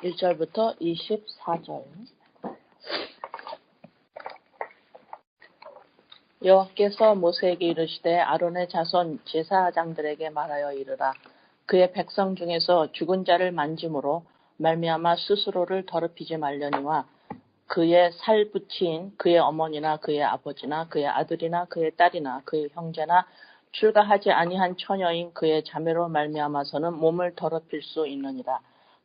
1절부터 24절. 여호와께서 모세에게 이르시되 아론의 자손 제사장들에게 말하여 이르라. 그의 백성 중에서 죽은 자를 만짐으로 말미암아 스스로를 더럽히지 말려니와 그의 살붙인 그의 어머니나 그의 아버지나 그의 아들이나 그의 딸이나 그의 형제나 출가하지 아니한 처녀인 그의 자매로 말미암아서는 몸을 더럽힐 수 있느니라.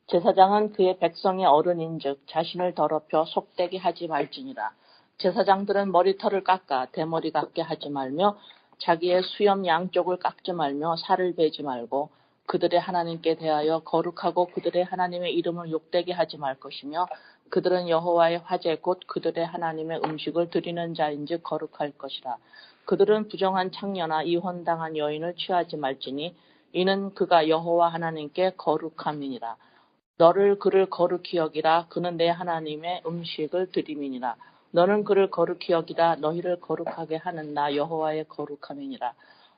제사장은 그의 백성의 어른인즉 자신을 더럽혀 속되게 하지 말지니라. 제사장들은 머리털을 깎아 대머리 같게 하지 말며 자기의 수염 양쪽을 깎지 말며 살을 베지 말고 그들의 하나님께 대하여 거룩하고 그들의 하나님의 이름을 욕되게 하지 말 것이며 그들은 여호와의 화제 곧 그들의 하나님의 음식을 드리는 자인즉 거룩할 것이라. 그들은 부정한 창녀나 이혼당한 여인을 취하지 말지니 이는 그가 여호와 하나님께 거룩함이니라. 너를 그를 거룩히 여기라. 그는 내 하나님의 음식을 드림이니라. 너는 그를 거룩히 여기라. 너희를 거룩하게 하는 나 여호와의 거룩함이니라.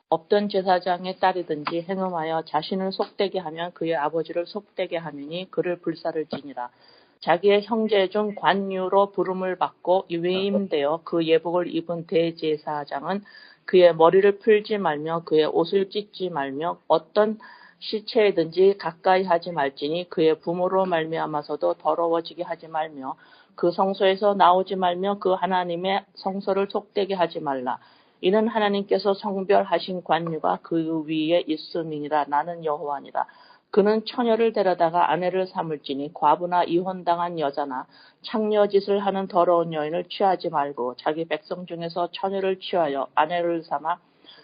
없던 제사장의 딸이든지 행음하여 자신을 속되게 하면 그의 아버지를 속되게 하미니 그를 불사를지니라. 자기의 형제 중 관유로 부름을 받고 위임되어 그 예복을 입은 대제사장은 그의 머리를 풀지 말며 그의 옷을 찢지 말며 어떤 시체이든지 가까이 하지 말지니 그의 부모로 말미암아서도 더러워지게 하지 말며 그 성소에서 나오지 말며 그 하나님의 성소를 속되게 하지 말라. 이는 하나님께서 성별하신 관유가 그 위에 있음이니라. 나는 여호와니라. 그는 처녀를 데려다가 아내를 삼을지니 과부나 이혼당한 여자나 창녀짓을 하는 더러운 여인을 취하지 말고 자기 백성 중에서 처녀를 취하여 아내를 삼아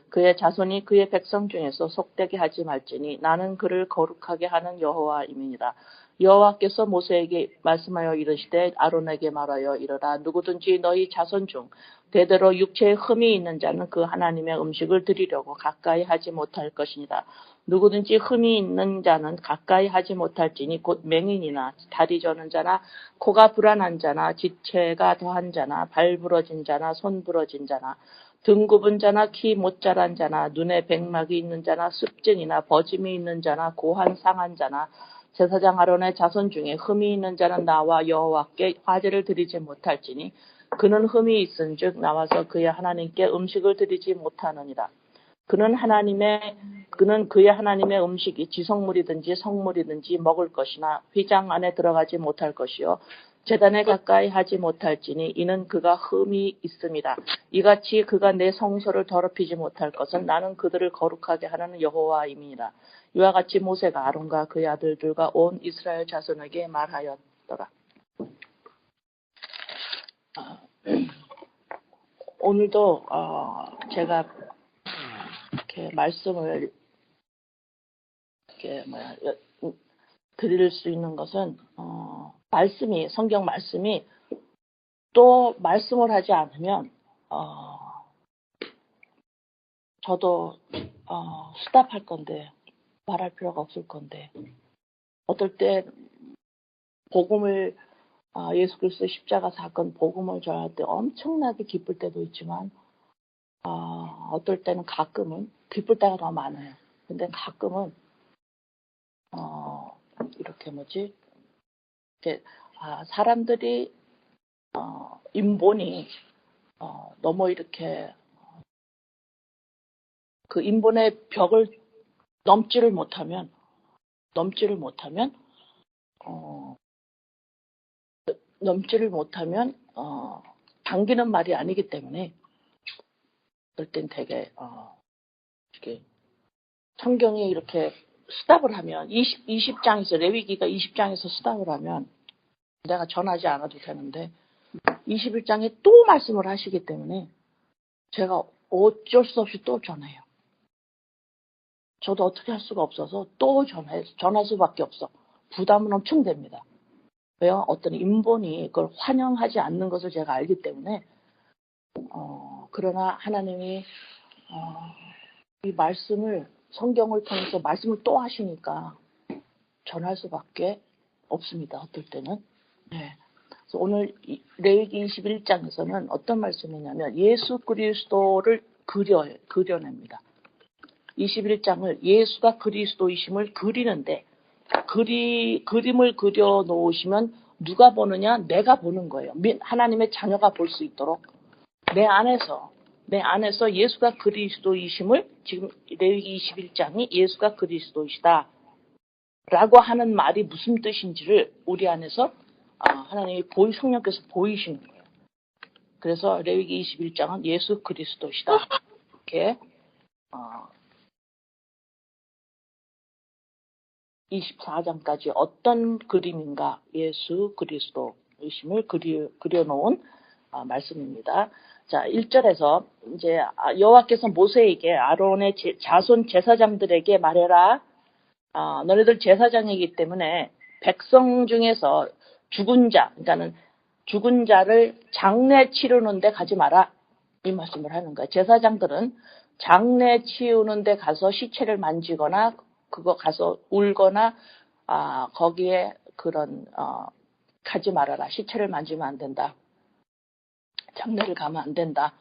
그의 자손이 그의 백성 중에서 속되게 하지 말지니 나는 그를 거룩하게 하는 여호와임이니라. 여호와께서 모세에게 말씀하여 이르시되 아론에게 말하여 이르라. 누구든지 너희 자손 중 대대로 육체에 흠이 있는 자는 그 하나님의 음식을 드리려고 가까이 하지 못할 것이니라. 누구든지 흠이 있는 자는 가까이 하지 못할지니 곧 맹인이나 다리 저는 자나 코가 불안한 자나 지체가 더한 자나 발 부러진 자나 손 부러진 자나 등 굽은 자나 키 못 자란 자나 눈에 백막이 있는 자나 습진이나 버짐이 있는 자나 고한 상한 자나 제사장 아론의 자손 중에 흠이 있는 자는 나와 여호와께 화제를 드리지 못할지니 그는 흠이 있은즉 나와서 그의 하나님께 음식을 드리지 못하느니라. 그는 그의 하나님의 음식이 지성물이든지 성물이든지 먹을 것이나 휘장 안에 들어가지 못할 것이요 제단에 가까이 하지 못할지니 이는 그가 흠이 있음이라. 이같이 그가 내 성소를 더럽히지 못할 것은 나는 그들을 거룩하게 하는 여호와임이니라. 이와 같이 모세가 아론과 그의 아들들과 온 이스라엘 자손에게 말하였더라. 오늘도 제가 이렇게 말씀을 이렇게 드릴 수 있는 것은 성경 말씀이 또 말씀을 하지 않으면 저도 수답할 건데 말할 필요가 없을 건데 어떨 때 복음을 예수 그리스도 십자가 사건 복음을 전할 때 엄청나게 기쁠 때도 있지만 어떨 때는 가끔은 기쁠 때가 더 많아요. 근데 가끔은 이렇게 사람들이 인본이 너무 이렇게 그 인본의 벽을 넘지를 못하면 당기는 말이 아니기 때문에 그럴 땐 되게 이렇게 성경이 이렇게 수답을 하면 20장에서 레위기가 20장에서 수답을 하면 내가 전하지 않아도 되는데 21장에 또 말씀을 하시기 때문에 제가 어쩔 수 없이 또 전해요. 저도 어떻게 할 수가 없어서 또 전할 수밖에 없어. 부담은 엄청 됩니다. 왜요? 어떤 인본이 그걸 환영하지 않는 것을 제가 알기 때문에 그러나 하나님이 이 말씀을 성경을 통해서 말씀을 또 하시니까 전할 수밖에 없습니다. 어떨 때는. 네. 그래서 오늘 레위기 21장에서는 어떤 말씀이냐면 예수 그리스도를 그려냅니다. 21장을 예수가 그리스도이심을 그리는데 그림을 그려 놓으시면 누가 보느냐? 내가 보는 거예요. 하나님의 자녀가 볼 수 있도록 내 안에서 예수가 그리스도이심을 지금 레위기 21장이 예수가 그리스도이시다 라고 하는 말이 무슨 뜻인지를 우리 안에서 하나님이 성령께서 보이시는 거예요. 그래서 레위기 21장은 예수 그리스도시다. 이렇게 24장까지 어떤 그림인가 예수 그리스도 의심을 그려놓은 말씀입니다. 자, 1절에서 이제 여호와께서 모세에게 아론의 자손 제사장들에게 말해라. 너희들 제사장이기 때문에 백성 중에서 죽은 자, 그러니까는 죽은 자를 장례 치르는 데 가지 마라. 이 말씀을 하는 거예요. 제사장들은 장례 치우는 데 가서 시체를 만지거나 그거 가서 울거나 거기에 가지 말아라. 시체를 만지면 안 된다. 장례를 가면 안 된다.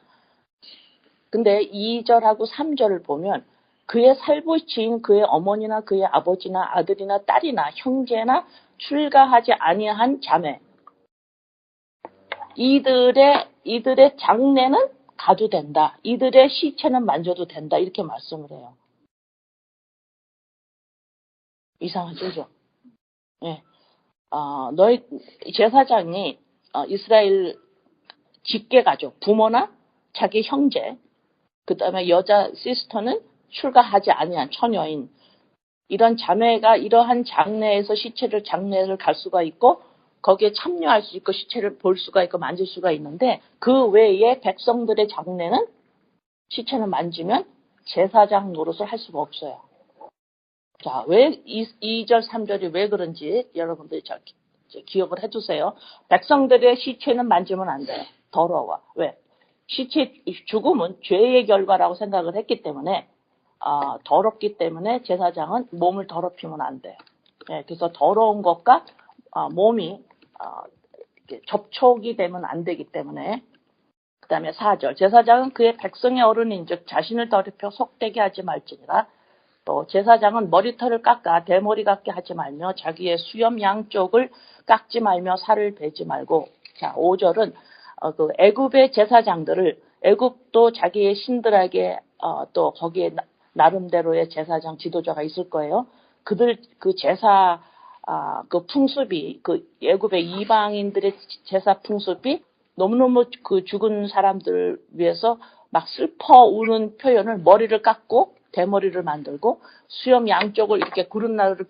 근데 2절하고 3절을 보면 그의 살부치인 그의 어머니나 그의 아버지나 아들이나 딸이나 형제나 출가하지 아니한 자매 이들의 장례는 가도 된다. 이들의 시체는 만져도 된다. 이렇게 말씀을 해요. 이상하죠? 예. 너희 제사장이 이스라엘 직계 가족, 부모나 자기 형제, 그 다음에 여자 시스터는 출가하지 아니한 처녀인 이런 자매가 이러한 장례를 갈 수가 있고 거기에 참여할 수 있고 시체를 볼 수가 있고 만질 수가 있는데 그 외에 백성들의 장례는 시체는 만지면 제사장 노릇을 할 수가 없어요. 자, 왜 2절, 3절이 왜 그런지 여러분들이 기억을 해두세요. 백성들의 시체는 만지면 안 돼요. 더러워. 왜? 죽음은 죄의 결과라고 생각을 했기 때문에 더럽기 때문에 제사장은 몸을 더럽히면 안 돼요. 예, 그래서 더러운 것과 몸이 접촉이 되면 안 되기 때문에 그 다음에 4절 제사장은 그의 백성의 어른인즉 자신을 더럽혀 속되게 하지 말지니라. 또 제사장은 머리털을 깎아 대머리 같게 하지 말며 자기의 수염 양쪽을 깎지 말며 살을 베지 말고. 자, 5절은 그 애굽의 제사장들을 애굽도 자기의 신들에게 또 거기에 나름대로의 제사장 지도자가 있을 거예요. 그들 그 제사 그 풍습이 그 애굽의 이방인들의 제사 풍습이 너무너무 그 죽은 사람들을 위해서 막 슬퍼 우는 표현을 머리를 깎고 대머리를 만들고 수염 양쪽을 이렇게 구름나루를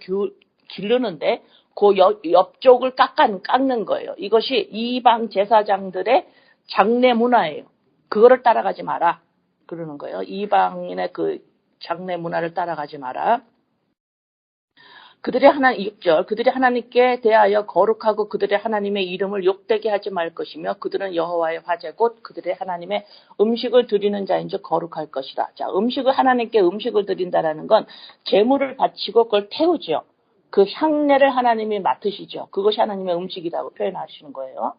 기르는데 그 옆쪽을 깎는 거예요. 이것이 이방 제사장들의 장례 문화예요. 그거를 따라가지 마라. 그러는 거예요. 이방인의 그 장례 문화를 따라가지 마라. 6절 그들이 하나님께 대하여 거룩하고 그들의 하나님의 이름을 욕되게 하지 말 것이며 그들은 여호와의 화제 곧 그들의 하나님의 음식을 드리는 자인즉 거룩할 것이다. 자, 하나님께 음식을 드린다라는 건 제물을 바치고 그걸 태우죠. 그 향내를 하나님이 맡으시죠. 그것이 하나님의 음식이라고 표현하시는 거예요.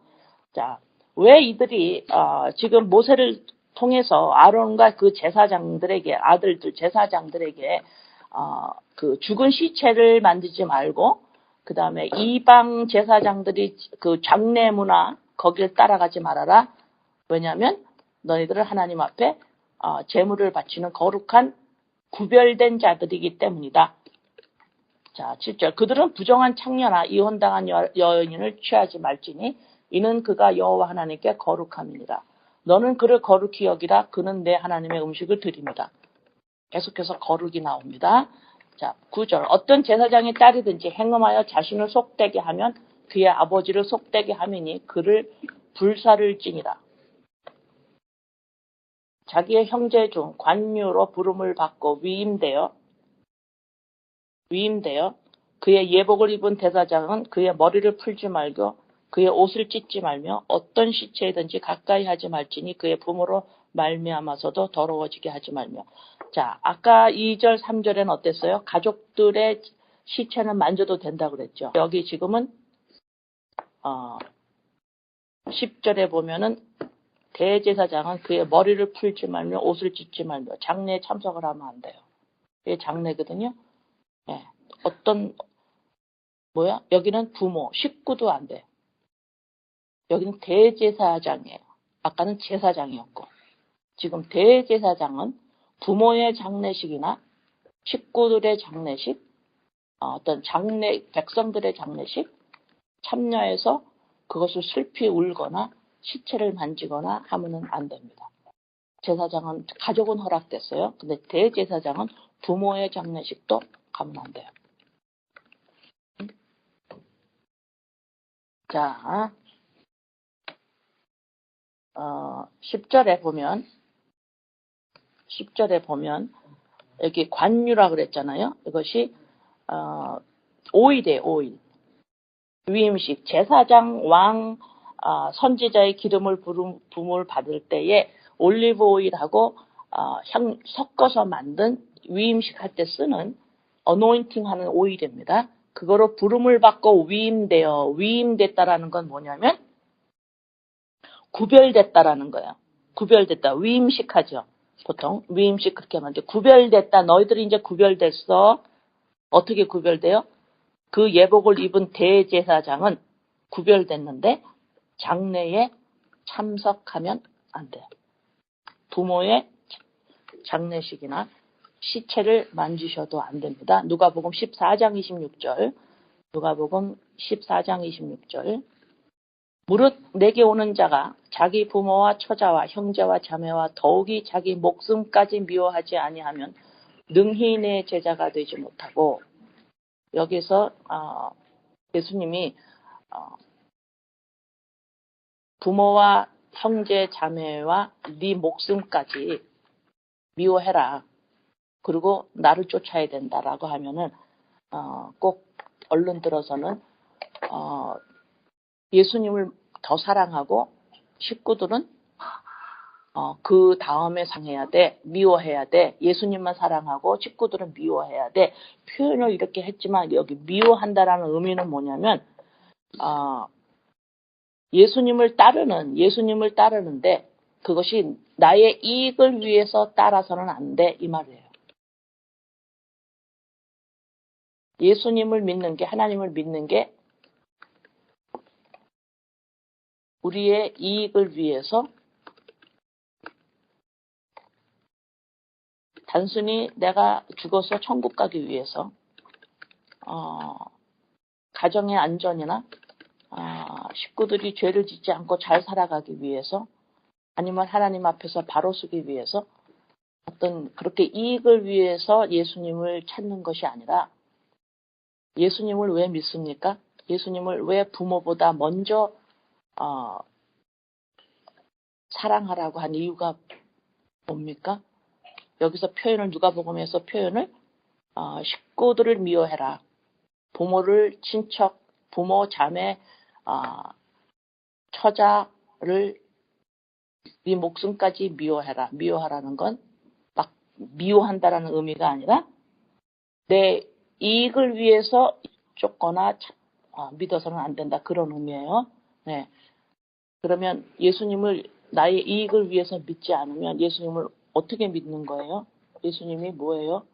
자, 왜 이들이 지금 모세를 통해서 아론과 그 제사장들에게 아들들 제사장들에게 그 죽은 시체를 만들지 말고 그 다음에 이방 제사장들이 그 장례 문화 거기를 따라가지 말아라. 왜냐하면 너희들은 하나님 앞에 제물을 바치는 거룩한 구별된 자들이기 때문이다. 자, 7절 그들은 부정한 창녀나 이혼당한 여인을 취하지 말지니 이는 그가 여호와 하나님께 거룩함이니라. 너는 그를 거룩히 여기라. 그는 내 하나님의 음식을 드립니다. 계속해서 거룩이 나옵니다. 자, 9절 어떤 제사장의 딸이든지 행음하여 자신을 속되게 하면 그의 아버지를 속되게 함이니 그를 불사를 지니라. 자기의 형제 중 관유로 부름을 받고 위임되어 그의 예복을 입은 대사장은 그의 머리를 풀지 말고 그의 옷을 찢지 말며 어떤 시체이든지 가까이 하지 말지니 그의 부모로 말미암아서도 더러워지게 하지 말며. 자, 아까 2절 3절에는 어땠어요? 가족들의 시체는 만져도 된다고 그랬죠. 여기 지금은 10절에 보면은 대제사장은 그의 머리를 풀지 말며 옷을 찢지 말며 장례에 참석을 하면 안 돼요. 장례거든요. 예. 여기는 부모, 식구도 안 돼. 여기는 대제사장이에요. 아까는 제사장이었고. 지금 대제사장은 부모의 장례식이나 식구들의 장례식, 어떤 백성들의 장례식 참여해서 그것을 슬피 울거나 시체를 만지거나 하면은 안 됩니다. 제사장은, 가족은 허락됐어요. 근데 대제사장은 부모의 장례식도 가면 안 돼요. 자, 10절에 보면, 여기 관유라 그랬잖아요. 이것이, 오일이에요, 오일. 위임식, 제사장, 왕, 선지자의 기름을 부음을 받을 때에 올리브 오일하고 섞어서 만든 위임식 할 때 쓰는 어노인팅 하는 오일입니다. 그거로 부름을 받고 위임됐다라는 건 뭐냐면 구별됐다라는 거예요. 구별됐다. 위임식 하죠. 보통 위임식 그렇게 하면 구별됐다. 너희들이 이제 구별됐어. 어떻게 구별돼요? 그 예복을 입은 대제사장은 구별됐는데 장례에 참석하면 안 돼요. 부모의 장례식이나 시체를 만지셔도 안 됩니다. 누가복음 14장 26절. 누가복음 14장 26절. 무릇 내게 오는 자가 자기 부모와 처자와 형제와 자매와 더욱이 자기 목숨까지 미워하지 아니하면 능히 내 제자가 되지 못하고, 여기서 예수님이 부모와 형제 자매와 네 목숨까지 미워해라. 그리고 나를 쫓아야 된다라고 하면은 꼭 얼른 들어서는 예수님을 더 사랑하고 식구들은 그 다음에 상해야 돼. 미워해야 돼. 예수님만 사랑하고 식구들은 미워해야 돼. 표현을 이렇게 했지만 여기 미워한다라는 의미는 뭐냐면 예수님을 따르는데 그것이 나의 이익을 위해서 따라서는 안 돼. 이 말이에요. 예수님을 믿는 게, 하나님을 믿는 게 우리의 이익을 위해서, 단순히 내가 죽어서 천국 가기 위해서, 가정의 안전이나 식구들이 죄를 짓지 않고 잘 살아가기 위해서, 아니면 하나님 앞에서 바로 서기 위해서, 어떤 그렇게 이익을 위해서 예수님을 찾는 것이 아니라, 예수님을 왜 믿습니까? 예수님을 왜 부모보다 먼저 사랑하라고 한 이유가 뭡니까? 여기서 표현을, 누가복음에서 표현을 식구들을 미워해라. 부모를, 친척, 부모, 자매, 처자를 네 목숨까지 미워해라. 미워하라는 건 막 미워한다라는 의미가 아니라 내 이익을 위해서 쫓거나 믿어서는 안 된다. 그런 의미예요. 네. 그러면 예수님을 나의 이익을 위해서 믿지 않으면 예수님을 어떻게 믿는 거예요? 예수님이 뭐예요?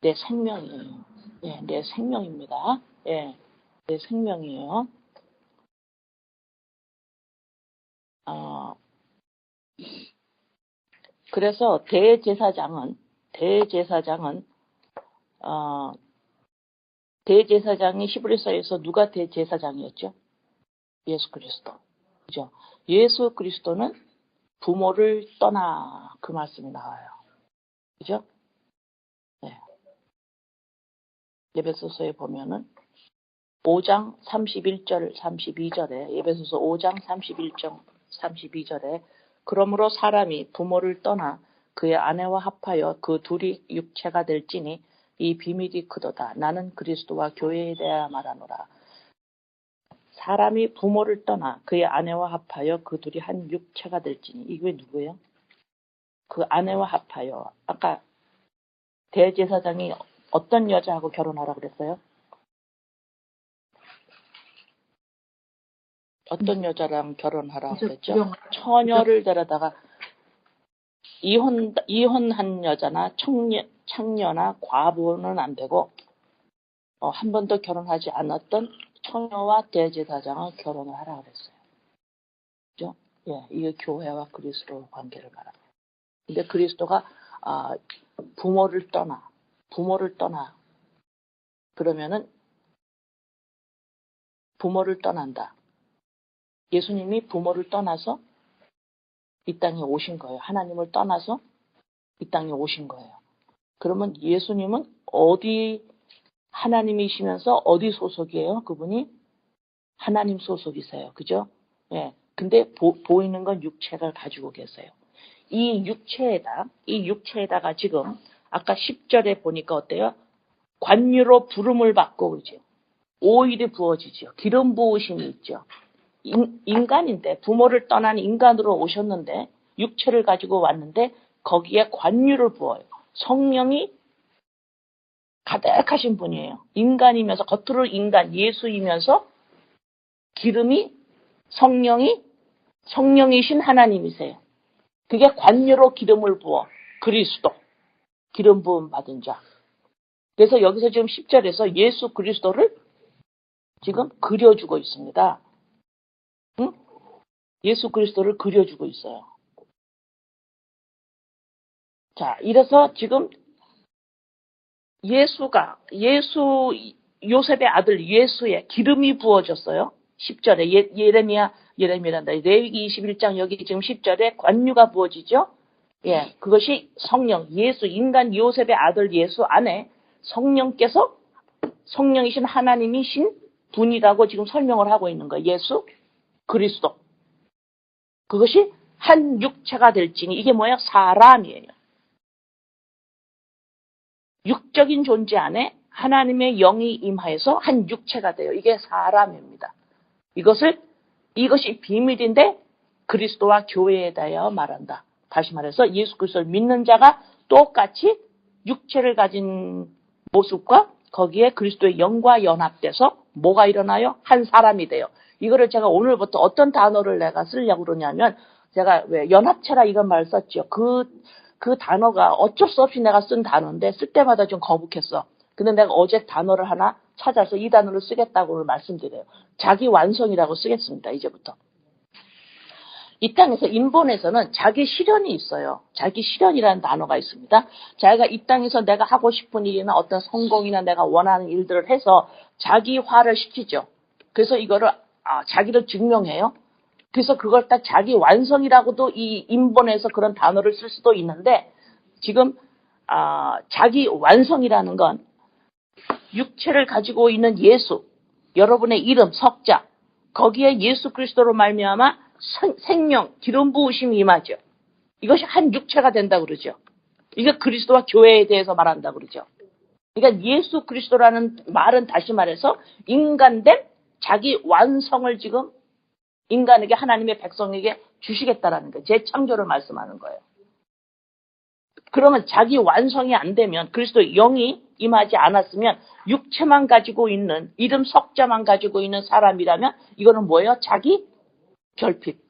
내 생명이에요. 예, 내 생명입니다. 예, 내 생명이에요. 그래서 대제사장이 히브리서에서 누가 대제사장이었죠? 예수 그리스도. 그죠? 예수 그리스도는 부모를 떠나, 그 말씀이 나와요. 그죠? 네. 에베소서에 보면은 5장 31절 32절에, 에베소서 5장 31절 32절에 그러므로 사람이 부모를 떠나 그의 아내와 합하여 그 둘이 육체가 될지니 이 비밀이 크도다. 나는 그리스도와 교회에 대하여 말하노라. 사람이 부모를 떠나 그의 아내와 합하여 그 둘이 한 육체가 될지니. 이게 누구예요? 그 아내와 합하여. 아까 대제사장이 어떤 여자하고 결혼하라 그랬어요? 어떤 여자랑 결혼하라 그랬죠? 처녀를 데려다가 이혼한 여자나 창녀나 과부는 안 되고 한 번도 결혼하지 않았던 처녀와 대제사장은 결혼을 하라 그랬어요. 그죠? 예, 이게 교회와 그리스도 관계를 말합니다. 근데 그리스도가 부모를 떠나 그러면은 부모를 떠난다. 예수님이 부모를 떠나서 이 땅에 오신 거예요. 하나님을 떠나서 이 땅에 오신 거예요. 그러면 예수님은 어디 하나님이시면서 어디 소속이에요? 그분이 하나님 소속이세요. 그죠? 예. 근데 보이는 건 육체를 가지고 계세요. 이 육체에다가 지금 아까 10절에 보니까 어때요? 관유로 부름을 받고 그러죠. 오일이 부어지죠. 기름 부으심이 있죠. 인간인데 부모를 떠난 인간으로 오셨는데 육체를 가지고 왔는데 거기에 관유를 부어요. 성령이 가득하신 분이에요. 인간이면서 겉으로 인간 예수이면서 기름이 성령이신 하나님이세요. 그게 관유로 기름을 부어 그리스도 기름 부음 받은 자. 그래서 여기서 지금 10절에서 예수 그리스도를 지금 그려주고 있습니다. 응? 예수 그리스도를 그려주고 있어요. 자, 이래서 지금 요셉의 아들 예수의 기름이 부어졌어요. 10절에 예레미야란다. 레위기 21장 여기 지금 10절에 관유가 부어지죠. 예, 그것이 성령, 예수, 인간 요셉의 아들 예수 안에 성령께서 성령이신 하나님이신 분이라고 지금 설명을 하고 있는 거예요. 예수 그리스도. 그것이 한 육체가 될지니 이게 뭐예요? 사람이에요. 육적인 존재 안에 하나님의 영이 임하여서 한 육체가 돼요. 이게 사람입니다. 이것이 비밀인데 그리스도와 교회에 대하여 말한다. 다시 말해서 예수 그리스도를 믿는 자가 똑같이 육체를 가진 모습과 거기에 그리스도의 영과 연합돼서 뭐가 일어나요? 한 사람이 돼요. 이거를 제가 오늘부터 어떤 단어를 내가 쓰려고 그러냐면 제가 왜 연합체라 이런 말 썼죠. 그 단어가 어쩔 수 없이 내가 쓴 단어인데 쓸 때마다 좀 거북했어. 근데 내가 어제 단어를 하나 찾아서 이 단어를 쓰겠다고 말씀드려요. 자기 완성이라고 쓰겠습니다. 이제부터. 이 땅에서 인본에서는 자기 실현이 있어요. 자기 실현이라는 단어가 있습니다. 자기가 이 땅에서 내가 하고 싶은 일이나 어떤 성공이나 내가 원하는 일들을 해서 자기화를 시키죠. 그래서 이거를 자기를 증명해요. 그래서 그걸 딱 자기 완성이라고도 이 인본에서 그런 단어를 쓸 수도 있는데 지금 자기 완성이라는 건 육체를 가지고 있는 예수, 여러분의 이름, 석자, 거기에 예수 그리스도로 말미암아 생명, 기름 부으심이 임하죠. 이것이 한 육체가 된다고 그러죠. 이게 그리스도와 교회에 대해서 말한다고 그러죠. 그러니까 예수 그리스도라는 말은 다시 말해서 인간된 자기 완성을 지금 인간에게 하나님의 백성에게 주시겠다라는 거예요. 재창조를 말씀하는 거예요. 그러면 자기 완성이 안 되면 그리스도의 영이 임하지 않았으면 육체만 가지고 있는 이름 석자만 가지고 있는 사람이라면 이거는 뭐예요? 자기 결핍.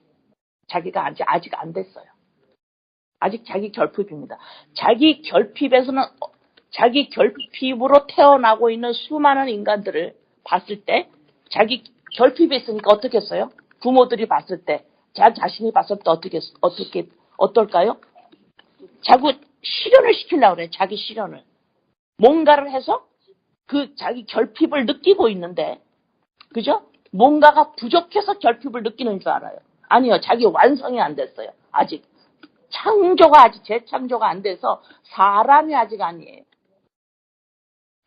자기가 아직 안 됐어요. 아직 자기 결핍입니다. 자기 결핍으로 태어나고 있는 수많은 인간들을 봤을 때 자기 결핍이 있으니까 어떻게 했어요? 부모들이 봤을 때, 자신이 봤을 때 어떨까요? 자꾸 실현을 시키려고 그래, 자기 실현을. 뭔가를 해서 그 자기 결핍을 느끼고 있는데, 그죠? 뭔가가 부족해서 결핍을 느끼는 줄 알아요. 아니요, 자기 완성이 안 됐어요. 아직. 재창조가 안 돼서 사람이 아직 아니에요.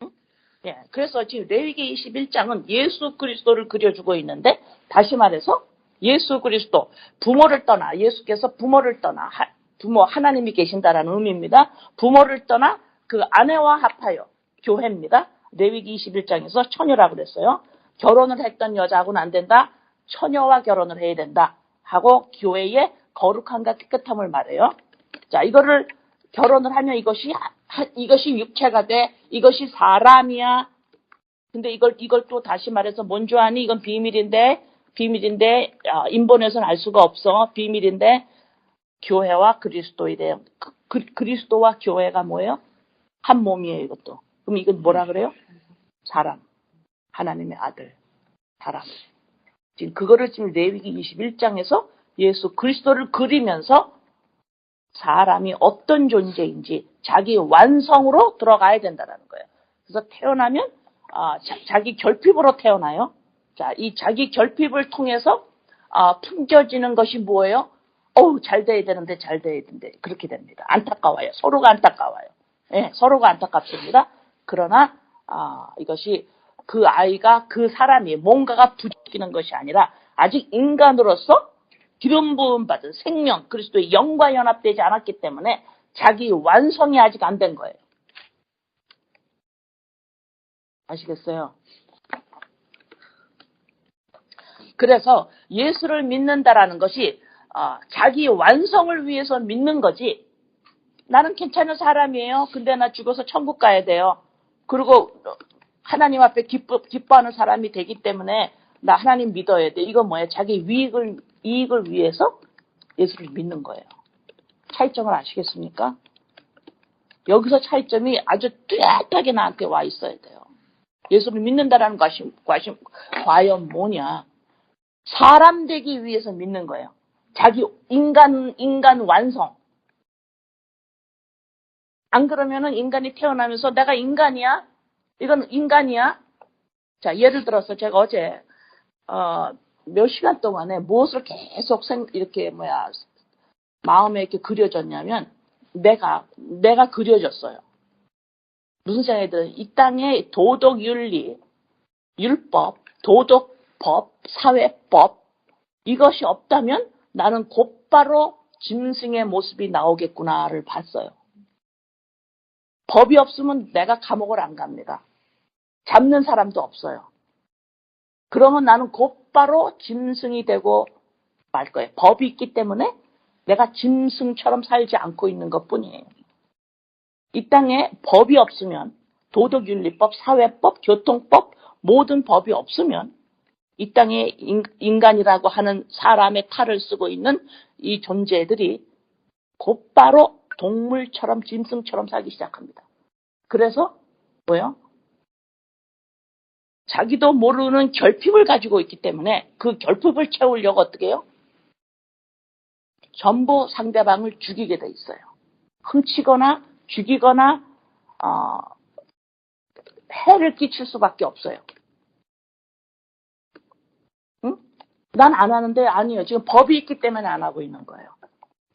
응? 예, 그래서 지금 레위기 21장은 예수 그리스도를 그려주고 있는데, 다시 말해서 예수 그리스도, 예수께서 부모를 떠나, 하나님이 계신다라는 의미입니다. 부모를 떠나 그 아내와 합하여, 교회입니다. 레위기 21장에서 처녀라고 그랬어요. 결혼을 했던 여자하고는 안 된다. 처녀와 결혼을 해야 된다. 하고 교회의 거룩함과 깨끗함을 말해요. 자, 이거를 결혼을 하면 이것이 육체가 돼. 이것이 사람이야. 근데 이걸 또 다시 말해서 뭔 줄 아니? 이건 비밀인데 인본에서는 알 수가 없어. 비밀인데 교회와 그리스도에 대해 그리스도와 교회가 뭐예요? 한 몸이에요, 이것도. 그럼 이건 뭐라 그래요? 사람. 하나님의 아들. 사람. 지금 그거를 지금 레위기 21장에서 예수 그리스도를 그리면서 사람이 어떤 존재인지 자기 완성으로 들어가야 된다는 거예요. 그래서 태어나면 자기 결핍으로 태어나요. 자, 이 자기 결핍을 통해서 품겨지는 것이 뭐예요? 잘 돼야 되는데 잘 돼야 되는데 그렇게 됩니다. 안타까워요. 서로가 안타까워요. 예, 서로가 안타깝습니다. 그러나 이것이 그 아이가 그 사람이 뭔가가 부족기는 것이 아니라 아직 인간으로서 기름 부음 받은 생명 그리스도의 영과 연합되지 않았기 때문에 자기 완성이 아직 안 된 거예요. 아시겠어요? 그래서 예수를 믿는다라는 것이 자기 완성을 위해서 믿는 거지. 나는 괜찮은 사람이에요. 근데 나 죽어서 천국 가야 돼요. 그리고 하나님 앞에 기뻐하는 사람이 되기 때문에 나 하나님 믿어야 돼. 이건 뭐예요? 자기 이익을 위해서 예수를 믿는 거예요. 차이점을 아시겠습니까? 여기서 차이점이 아주 뚜렷하게 나한테 와 있어야 돼요. 예수를 믿는다라는 것이 과연 뭐냐? 사람 되기 위해서 믿는 거예요. 자기 인간 완성. 안 그러면은 인간이 태어나면서 내가 인간이야? 이건 인간이야? 자, 예를 들어서 제가 어제 몇 시간 동안에 무엇을 계속 이렇게 마음에 이렇게 그려졌냐면 내가 그려졌어요. 무슨 생각이 들어요? 이 땅에 도덕 윤리, 율법, 도덕법, 사회법 이것이 없다면 나는 곧바로 짐승의 모습이 나오겠구나를 봤어요. 법이 없으면 내가 감옥을 안 갑니다. 잡는 사람도 없어요. 그러면 나는 곧바로 짐승이 되고 말 거예요. 법이 있기 때문에 내가 짐승처럼 살지 않고 있는 것뿐이에요. 이 땅에 법이 없으면 도덕윤리법, 사회법, 교통법 모든 법이 없으면 이 땅에 인간이라고 하는 사람의 탈을 쓰고 있는 이 존재들이 곧바로 동물처럼 짐승처럼 살기 시작합니다. 그래서 뭐요? 자기도 모르는 결핍을 가지고 있기 때문에 그 결핍을 채우려고 어떻게 해요? 전부 상대방을 죽이게 돼 있어요. 훔치거나 죽이거나 해를 끼칠 수밖에 없어요. 응? 난 안 하는데 아니요. 지금 법이 있기 때문에 안 하고 있는 거예요.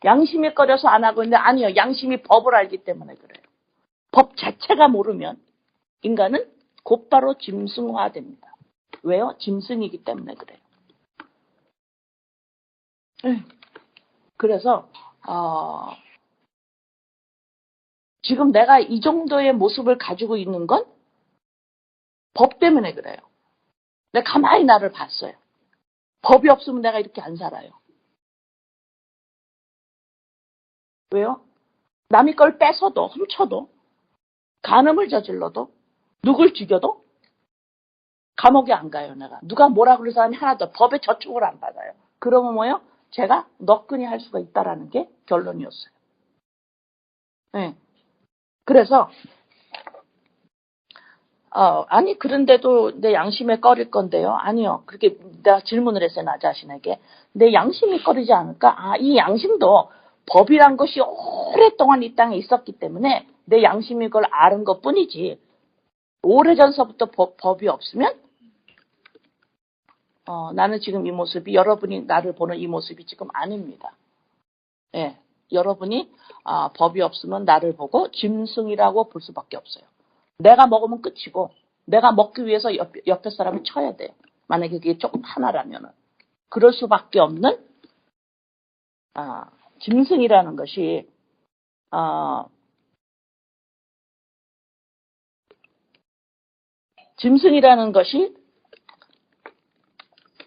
양심이 꺼려서 안 하고 있는데 아니요. 양심이 법을 알기 때문에 그래요. 법 자체가 모르면 인간은 곧바로 짐승화됩니다. 왜요? 짐승이기 때문에 그래요. 그래서 지금 내가 이 정도의 모습을 가지고 있는 건 법 때문에 그래요. 내가 가만히 나를 봤어요. 법이 없으면 내가 이렇게 안 살아요. 왜요? 남의 걸 뺏어도 훔쳐도 간음을 저질러도 누굴 죽여도 감옥에 안 가요. 내가 누가 뭐라 그럴 사람이 하나도 법에 저촉을 안 받아요. 그러면 뭐요? 제가 너끈히 할 수가 있다라는 게 결론이었어요. 네. 그래서 아니 그런데도 내 양심에 꺼릴 건데요. 아니요. 그렇게 내가 질문을 했어요. 나 자신에게. 내 양심이 꺼리지 않을까? 이 양심도 법이란 것이 오랫동안 이 땅에 있었기 때문에 내 양심이 그걸 아는 것뿐이지. 오래전서부터 법이 없으면 나는 지금 이 모습이 여러분이 나를 보는 이 모습이 지금 아닙니다. 예, 여러분이 법이 없으면 나를 보고 짐승이라고 볼 수밖에 없어요. 내가 먹으면 끝이고 내가 먹기 위해서 옆에 사람을 쳐야 돼요. 만약에 그게 조금 하나라면은 그럴 수밖에 없는 짐승이라는 것이 짐승이라는 것이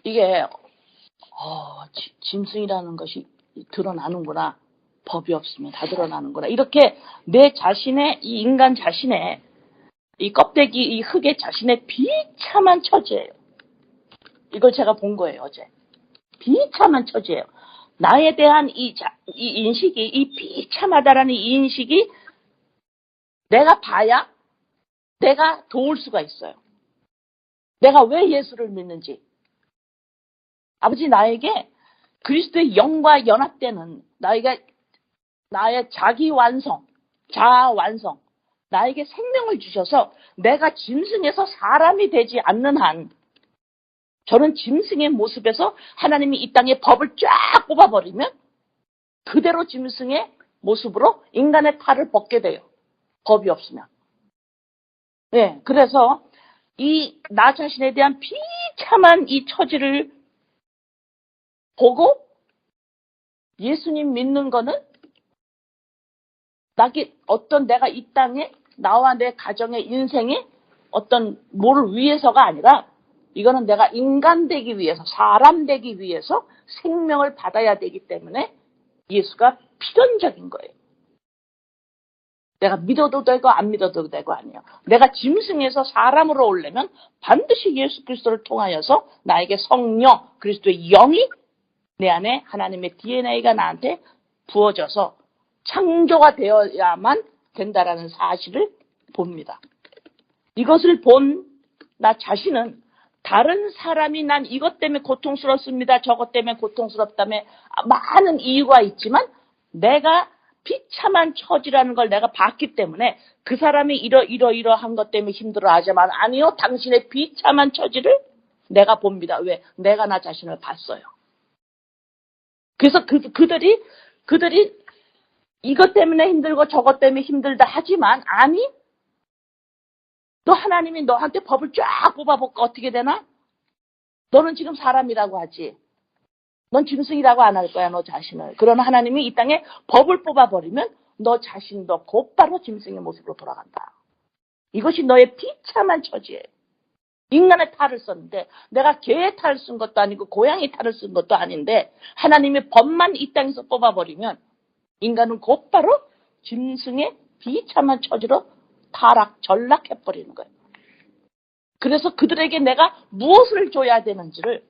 이게 짐승이라는 것이 드러나는구나. 법이 없으면 다 드러나는구나. 이렇게 내 자신의 이 인간 자신의 이 껍데기 이 흙의 자신의 비참한 처지예요. 이걸 제가 본 거예요 어제. 비참한 처지예요. 나에 대한 이 인식이 이 비참하다라는 이 인식이 내가 봐야 내가 도울 수가 있어요. 내가 왜 예수를 믿는지. 아버지, 나에게 그리스도의 영과 연합되는 나의 자기 완성, 자아 완성, 나에게 생명을 주셔서 내가 짐승에서 사람이 되지 않는 한 저는 짐승의 모습에서 하나님이 이 땅에 법을 쫙 뽑아버리면 그대로 짐승의 모습으로 인간의 탈을 벗게 돼요. 법이 없으면. 네, 그래서 이 나 자신에 대한 비참한 이 처지를 보고 예수님 믿는 거는 어떤 내가 이 땅에 나와 내 가정의 인생에 어떤 뭐를 위해서가 아니라 이거는 내가 인간 되기 위해서, 사람 되기 위해서 생명을 받아야 되기 때문에 예수가 필연적인 거예요. 내가 믿어도 되고 안 믿어도 되고 아니에요. 내가 짐승에서 사람으로 오려면 반드시 예수 그리스도를 통하여서 나에게 성령, 그리스도의 영이 내 안에 하나님의 DNA가 나한테 부어져서 창조가 되어야만 된다라는 사실을 봅니다. 이것을 본 나 자신은 다른 사람이 난 이것 때문에 고통스럽습니다. 저것 때문에 고통스럽다며 많은 이유가 있지만 내가 비참한 처지라는 걸 내가 봤기 때문에 그 사람이 이러한 것 때문에 힘들어하지만 아니요. 당신의 비참한 처지를 내가 봅니다. 왜? 내가 나 자신을 봤어요. 그래서 그들이 이것 때문에 힘들고 저것 때문에 힘들다 하지만 아니 너 하나님이 너한테 법을 쫙 뽑아볼까 어떻게 되나? 너는 지금 사람이라고 하지. 넌 짐승이라고 안 할 거야 너 자신을. 그러나 하나님이 이 땅에 법을 뽑아버리면 너 자신도 곧바로 짐승의 모습으로 돌아간다. 이것이 너의 비참한 처지예요. 인간의 탈을 썼는데 내가 개의 탈을 쓴 것도 아니고 고양이 탈을 쓴 것도 아닌데 하나님의 법만 이 땅에서 뽑아버리면 인간은 곧바로 짐승의 비참한 처지로 전락해버리는 거예요. 그래서 그들에게 내가 무엇을 줘야 되는지를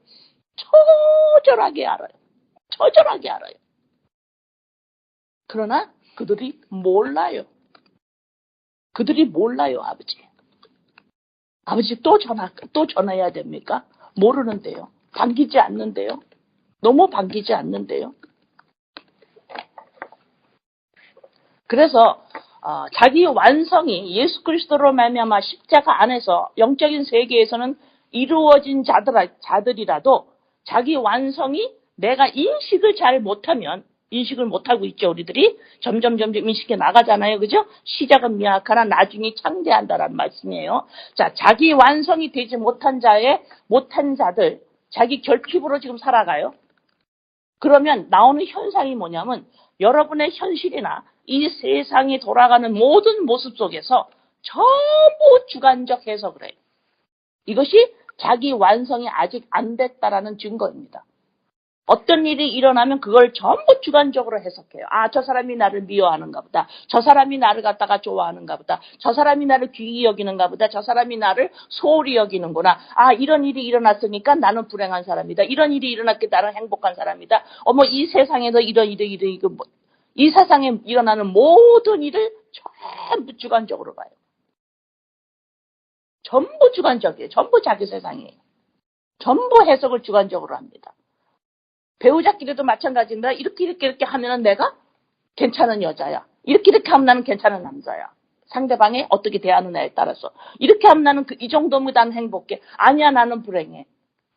처절하게 알아요. 처절하게 알아요. 그러나 그들이 몰라요. 그들이 몰라요, 아버지. 아버지 또 전해야 됩니까? 모르는데요. 반기지 않는데요. 너무 반기지 않는데요. 그래서 자기 완성이 예수 그리스도로 말미암아 십자가 안에서 영적인 세계에서는 이루어진 자들이라도 자기 완성이 내가 인식을 잘 못하면 인식을 못하고 있죠. 우리들이 점점 인식이 나가잖아요. 그죠? 시작은 미약하나 나중에 창대한다라는 말씀이에요. 자, 자기 완성이 되지 못한 자들 자기 결핍으로 지금 살아가요. 그러면 나오는 현상이 뭐냐면 여러분의 현실이나 이 세상이 돌아가는 모든 모습 속에서 전부 주관적 해석을 해요. 이것이 자기 완성이 아직 안 됐다라는 증거입니다. 어떤 일이 일어나면 그걸 전부 주관적으로 해석해요. 아, 저 사람이 나를 미워하는가 보다. 저 사람이 나를 갖다가 좋아하는가 보다. 저 사람이 나를 귀히 여기는가 보다. 저 사람이 나를 소홀히 여기는구나. 아, 이런 일이 일어났으니까 나는 불행한 사람이다. 이런 일이 일어났기 나는 행복한 사람이다. 어머, 이 세상에서 이 세상에 일어나는 모든 일을 전부 주관적으로 봐요. 전부 주관적이에요. 전부 자기 세상이에요. 전부 해석을 주관적으로 합니다. 배우자끼리도 마찬가지입니다. 이렇게 하면은 내가 괜찮은 여자야. 이렇게 하면 나는 괜찮은 남자야. 상대방이 어떻게 대하느냐에 따라서. 이렇게 하면 나는 이 정도면 난 행복해. 아니야, 나는 불행해.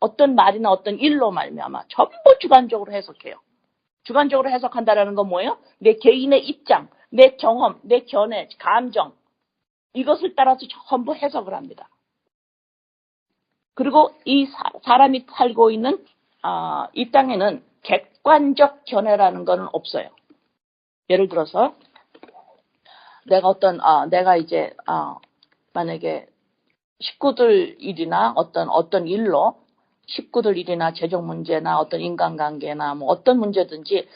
어떤 말이나 어떤 일로 말미암아 전부 주관적으로 해석해요. 주관적으로 해석한다라는 건 뭐예요? 내 개인의 입장, 내 경험, 내 견해, 감정 이것을 따라서 전부 해석을 합니다. 그리고 이 사람이 살고 있는 이 땅에는 객관적 견해라는 건 없어요. 예를 들어서 내가 이제 만약에 식구들 일이나 어떤 일로 식구들 일이나 재정 문제나 어떤 인간관계나 뭐 어떤 문제든지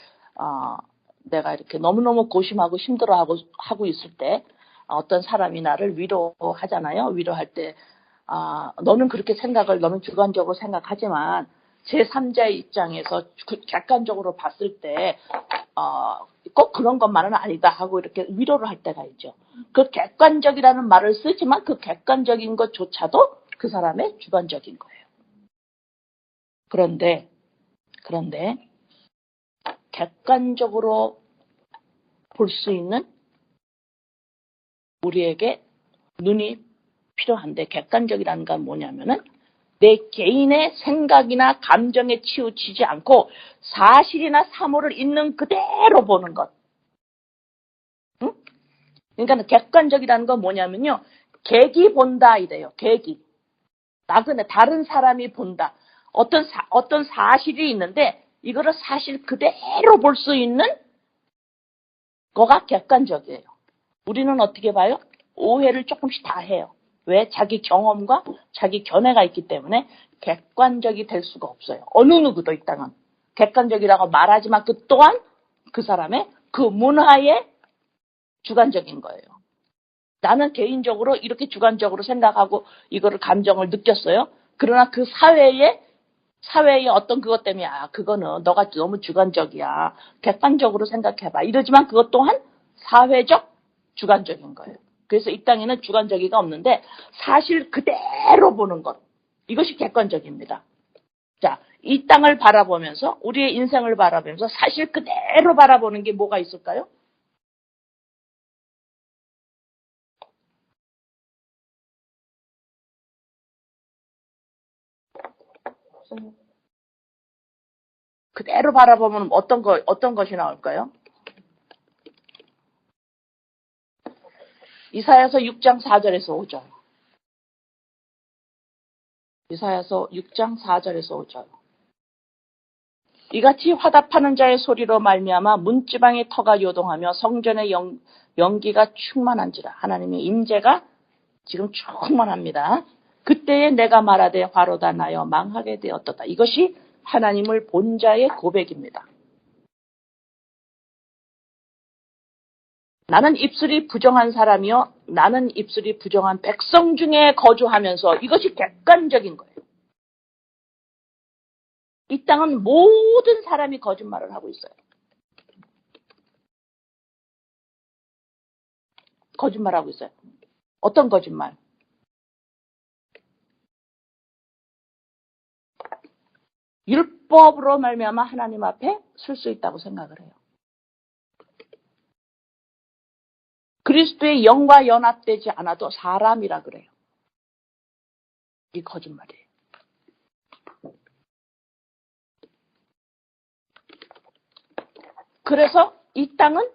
내가 이렇게 너무너무 고심하고 힘들어하고 있을 때 어떤 사람이 나를 위로하잖아요. 위로할 때 너는 너는 주관적으로 생각하지만 제3자의 입장에서 객관적으로 봤을 때 꼭 그런 것만은 아니다 하고 이렇게 위로를 할 때가 있죠. 그 객관적이라는 말을 쓰지만 그 객관적인 것조차도 그 사람의 주관적인 거예요. 그런데 객관적으로 볼 수 있는 우리에게 눈이 필요한데, 객관적이라는 건 뭐냐면은 내 개인의 생각이나 감정에 치우치지 않고 사실이나 사물을 있는 그대로 보는 것. 응? 그러니까 객관적이라는 건 뭐냐면요, 객이 본다 이래요. 객이. 나그네 다른 사람이 본다. 어떤 사실이 있는데 이거를 사실 그대로 볼 수 있는 거가 객관적이에요. 우리는 어떻게 봐요? 오해를 조금씩 다 해요. 왜? 자기 경험과 자기 견해가 있기 때문에 객관적이 될 수가 없어요. 어느 누구도 이 땅은. 객관적이라고 말하지만 그 또한 그 사람의 그 문화의 주관적인 거예요. 나는 개인적으로 이렇게 주관적으로 생각하고 이거를 감정을 느꼈어요. 그러나 그 사회의 어떤 그것 때문에 그거는 너가 너무 주관적이야. 객관적으로 생각해봐. 이러지만 그것 또한 사회적 주관적인 거예요. 그래서 이 땅에는 주관적이가 없는데 사실 그대로 보는 것. 이것이 객관적입니다. 자, 이 땅을 바라보면서 우리의 인생을 바라보면서 사실 그대로 바라보는 게 뭐가 있을까요? 그대로 바라보면 어떤 것이 나올까요? 이사야서 6장 4절에서 오죠. 이사야서 6장 4절에서 오죠. 이같이 화답하는 자의 소리로 말미암아 문지방의 터가 요동하며 성전의 연기가 충만한지라. 하나님의 임재가 지금 충만합니다. 그때에 내가 말하되 화로다 나여 망하게 되었도다. 이것이 하나님을 본 자의 고백입니다. 나는 입술이 부정한 사람이요 나는 입술이 부정한 백성 중에 거주하면서, 이것이 객관적인 거예요. 이 땅은 모든 사람이 거짓말을 하고 있어요. 거짓말하고 있어요. 어떤 거짓말? 율법으로 말미암아 하나님 앞에 설 수 있다고 생각을 해요. 그리스도의 영과 연합되지 않아도 사람이라 그래요. 이 거짓말이에요. 그래서 이 땅은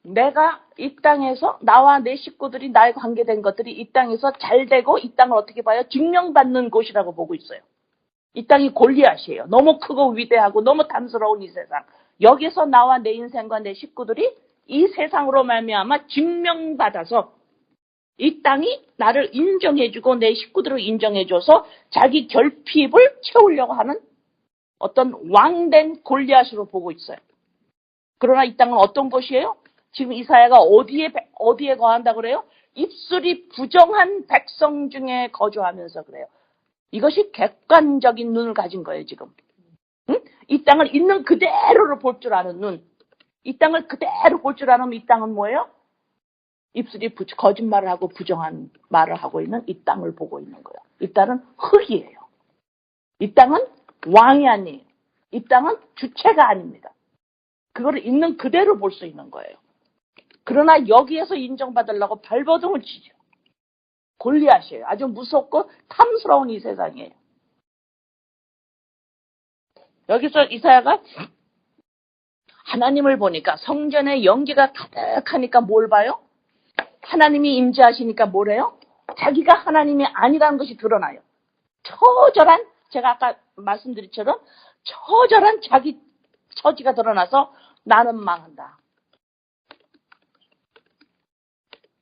내가 이 땅에서 나와 내 식구들이 나에 관계된 것들이 이 땅에서 잘 되고 이 땅을 어떻게 봐요? 증명받는 곳이라고 보고 있어요. 이 땅이 골리앗이에요. 너무 크고 위대하고 너무 탐스러운 이 세상. 여기서 나와 내 인생과 내 식구들이 이 세상으로 말미암아 증명받아서 이 땅이 나를 인정해주고 내 식구들을 인정해줘서 자기 결핍을 채우려고 하는 어떤 왕된 골리앗으로 보고 있어요. 그러나 이 땅은 어떤 곳이에요? 지금 이사야가 어디에 거한다고 그래요? 입술이 부정한 백성 중에 거주하면서 그래요. 이것이 객관적인 눈을 가진 거예요, 지금. 응? 이 땅을 있는 그대로를 볼 줄 아는 눈. 이 땅을 그대로 볼 줄 아는 이 땅은 뭐예요? 입술이 거짓말을 하고 부정한 말을 하고 있는 이 땅을 보고 있는 거예요. 이 땅은 흙이에요. 이 땅은 왕이 아니에요. 이 땅은 주체가 아닙니다. 그거를 있는 그대로 볼 수 있는 거예요. 그러나 여기에서 인정받으려고 발버둥을 치죠. 골리앗이에요. 아주 무섭고 탐스러운 이 세상이에요. 여기서 이사야가 하나님을 보니까 성전의 연기가 가득하니까 뭘 봐요? 하나님이 임재하시니까 뭐래요? 자기가 하나님이 아니라는 것이 드러나요. 처절한, 제가 아까 말씀드린처럼 처절한 자기 처지가 드러나서 나는 망한다.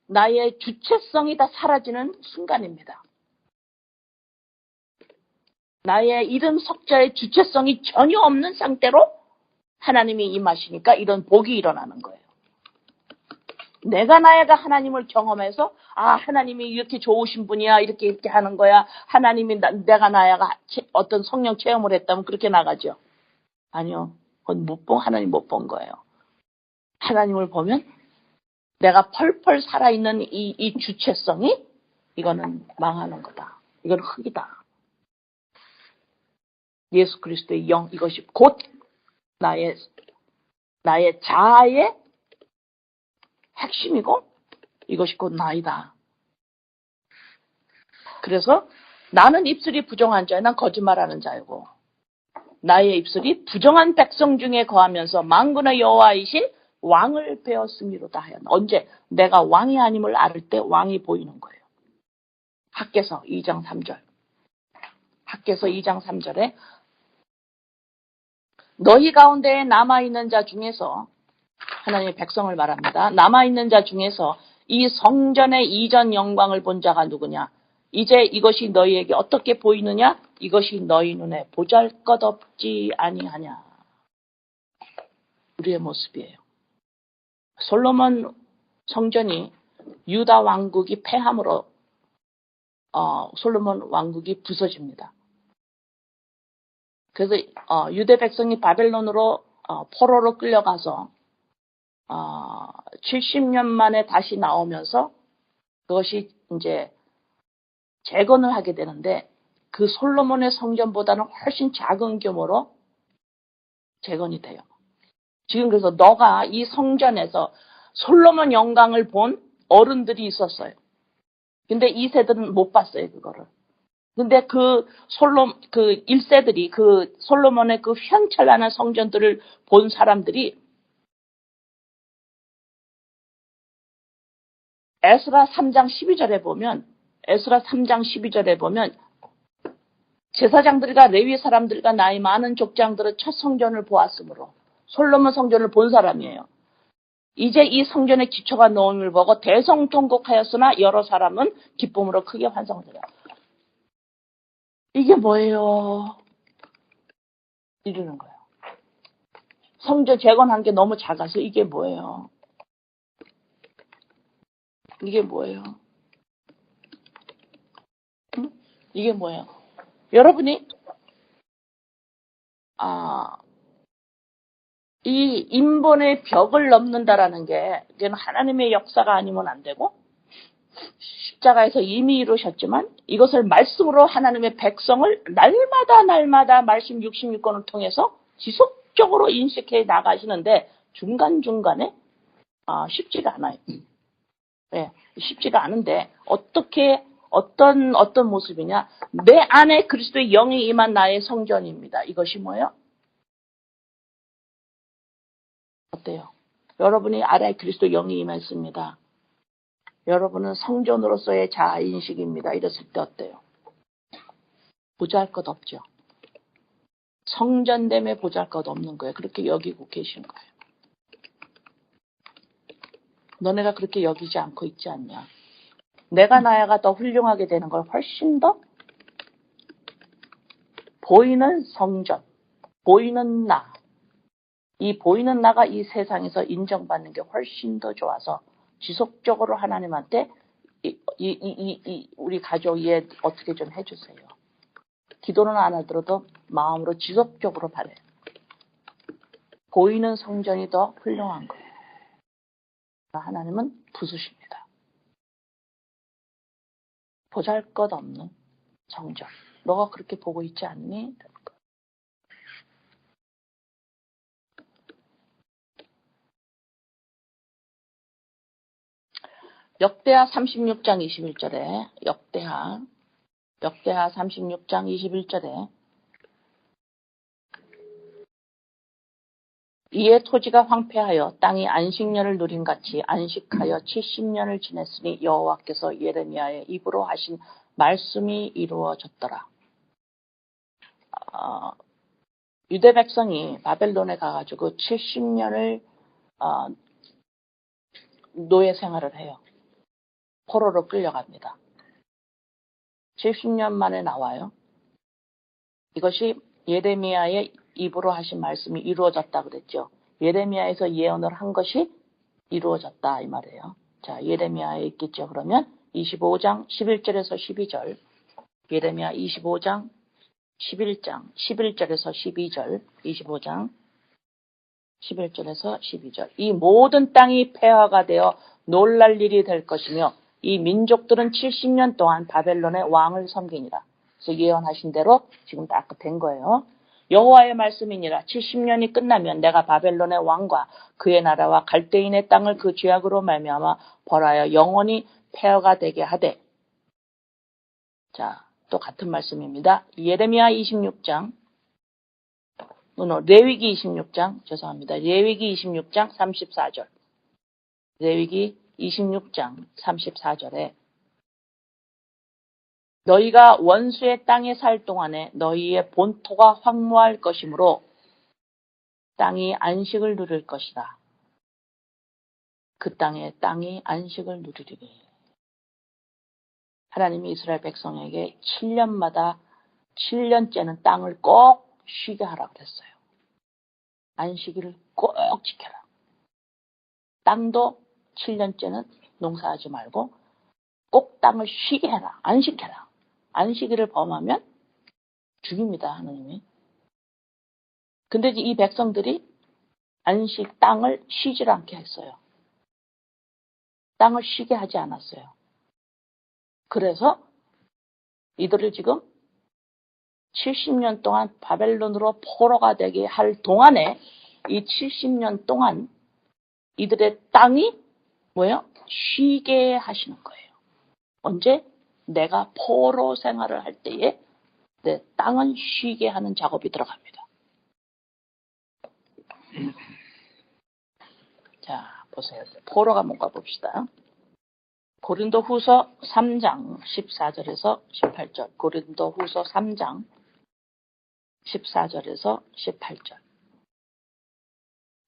나의 주체성이 다 사라지는 순간입니다. 나의 이름 석자의 주체성이 전혀 없는 상태로 하나님이 임하시니까 이런 복이 일어나는 거예요. 내가 하나님을 경험해서 하나님이 이렇게 좋으신 분이야, 이렇게 하는 거야. 하나님이 내가 어떤 성령 체험을 했다면 그렇게 나가죠. 아니요. 그건 하나님 못 본 거예요. 하나님을 보면 내가 펄펄 살아있는 이 주체성이 이거는 망하는 거다. 이건 흙이다. 예수 그리스도의 영, 이것이 곧 나의 자아의 핵심이고 이것이 곧 나이다. 그래서 나는 입술이 부정한 자야. 난 거짓말하는 자이고 나의 입술이 부정한 백성 중에 거하면서 만군의 여호와이신 왕을 배웠음이로다 하여. 언제? 내가 왕이 아님을 알을 때 왕이 보이는 거예요. 학개서 2장 3절. 학개서 2장 3절에 너희 가운데에 남아있는 자 중에서 하나님의 백성을 말합니다. 남아있는 자 중에서 이 성전의 이전 영광을 본 자가 누구냐? 이제 이것이 너희에게 어떻게 보이느냐? 이것이 너희 눈에 보잘것없지 아니하냐. 우리의 모습이에요. 솔로몬 성전이 유다 왕국이 패함으로 솔로몬 왕국이 부서집니다. 그래서 유대 백성이 바벨론으로 포로로 끌려가서 70년 만에 다시 나오면서 그것이 이제 재건을 하게 되는데 그 솔로몬의 성전보다는 훨씬 작은 규모로 재건이 돼요. 지금 그래서 너가 이 성전에서 솔로몬 영광을 본 어른들이 있었어요. 근데 이 세들은 못 봤어요, 그거를. 근데 그 1세들이 그 솔로몬의 그 휘황찬란한 성전들을 본 사람들이 에스라 3장 12절에 보면 제사장들과 레위 사람들과 나이 많은 족장들은 첫 성전을 보았으므로 솔로몬 성전을 본 사람이에요. 이제 이 성전의 기초가 놓음을 보고 대성통곡하였으나 여러 사람은 기쁨으로 크게 환성을 해요. 이게 뭐예요? 이러는 거예요. 성전 재건한 게 너무 작아서 이게 뭐예요? 이게 뭐예요? 응? 이게 뭐예요? 여러분이 이 인본의 벽을 넘는다라는 게 이건 하나님의 역사가 아니면 안 되고 십자가에서 이미 이루셨지만 이것을 말씀으로 하나님의 백성을 날마다 말씀 66권을 통해서 지속적으로 인식해 나가시는데 중간중간에 쉽지가 않아요. 네, 쉽지가 않은데 어떻게 어떤 모습이냐? 내 안에 그리스도의 영이 임한 나의 성전입니다. 이것이 뭐예요? 어때요? 여러분이 알아야 그리스도 영이 임했습니다. 여러분은 성전으로서의 자아인식입니다. 이랬을 때 어때요? 보잘것 없죠. 성전됨에 보잘것 없는 거예요. 그렇게 여기고 계신 거예요. 너네가 그렇게 여기지 않고 있지 않냐? 내가 나야가 더 훌륭하게 되는 걸 훨씬 더 보이는 성전, 보이는 나, 이 보이는 나가 이 세상에서 인정받는 게 훨씬 더 좋아서 지속적으로 하나님한테 우리 가족 이해 어떻게 좀 해주세요. 기도는 안 하더라도 마음으로 지속적으로 바래요. 보이는 성전이 더 훌륭한 거예요. 하나님은 부수십니다. 보잘것없는 성전. 너가 그렇게 보고 있지 않니? 역대하 36장 21절에 역대하 36장 21절에 이에 토지가 황폐하여 땅이 안식년을 누린 같이 안식하여 70년을 지냈으니 여호와께서 예레미야의 입으로 하신 말씀이 이루어졌더라. 유대 백성이 바벨론에 가가지고 70년을 노예 생활을 해요. 포로로 끌려갑니다. 70년 만에 나와요. 이것이 예레미야의 입으로 하신 말씀이 이루어졌다 그랬죠. 예레미야에서 예언을 한 것이 이루어졌다 이 말이에요. 자, 예레미야에 있겠죠. 그러면 25장 11절에서 12절 예레미야 25장 11절에서 12절 25장 11절에서 12절. 이 모든 땅이 폐허가 되어 놀랄 일이 될 것이며 이 민족들은 70년 동안 바벨론의 왕을 섬기니라. 그래서 예언하신 대로 지금 딱 된 거예요. 여호와의 말씀이니라. 70년이 끝나면 내가 바벨론의 왕과 그의 나라와 갈대인의 땅을 그 죄악으로 말미암아 벌하여 영원히 폐허가 되게 하되. 자, 또 같은 말씀입니다. 예레미야 26장, 레위기 26장, 죄송합니다. 레위기 26장 34절. 레위기 26장 34절에 너희가 원수의 땅에 살 동안에 너희의 본토가 황무할 것이므로 땅이 안식을 누릴 것이다. 그 땅이 안식을 누리리니. 하나님이 이스라엘 백성에게 7년마다 7년째는 땅을 꼭 쉬게 하라고 그랬어요. 안식일을 꼭 지켜라. 땅도 7년째는 농사하지 말고 꼭 땅을 쉬게 해라. 안식해라. 안식일을 범하면 죽입니다, 하나님이. 근데 이 백성들이 땅을 쉬질 않게 했어요. 땅을 쉬게 하지 않았어요. 그래서 이들을 지금 70년 동안 바벨론으로 포로가 되게 할 동안에 이 70년 동안 이들의 땅이 쉬게 하시는 거예요. 언제? 내가 포로 생활을 할 때에 내 땅은 쉬게 하는 작업이 들어갑니다. 자, 보세요. 포로가 뭔가 봅시다. 고린도 후서 3장 14절에서 18절. 고린도 후서 3장 14절에서 18절.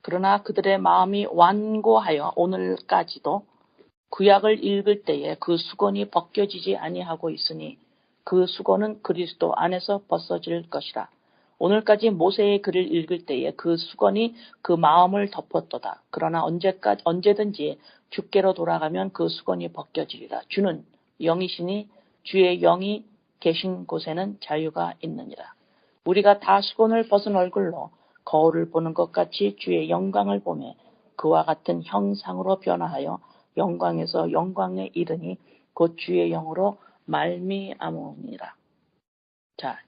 그러나 그들의 마음이 완고하여 오늘까지도 구약을 읽을 때에 그 수건이 벗겨지지 아니하고 있으니 그 수건은 그리스도 안에서 벗어질 것이라. 오늘까지 모세의 글을 읽을 때에 그 수건이 그 마음을 덮었도다. 그러나 언제든지 주께로 돌아가면 그 수건이 벗겨지리라. 주는 영이시니 주의 영이 계신 곳에는 자유가 있느니라. 우리가 다 수건을 벗은 얼굴로 거울을 보는 것 같이 주의 영광을 보매 그와 같은 형상으로 변화하여 영광에서 영광에 이르니 곧 주의 영으로 말미암으니라. 자,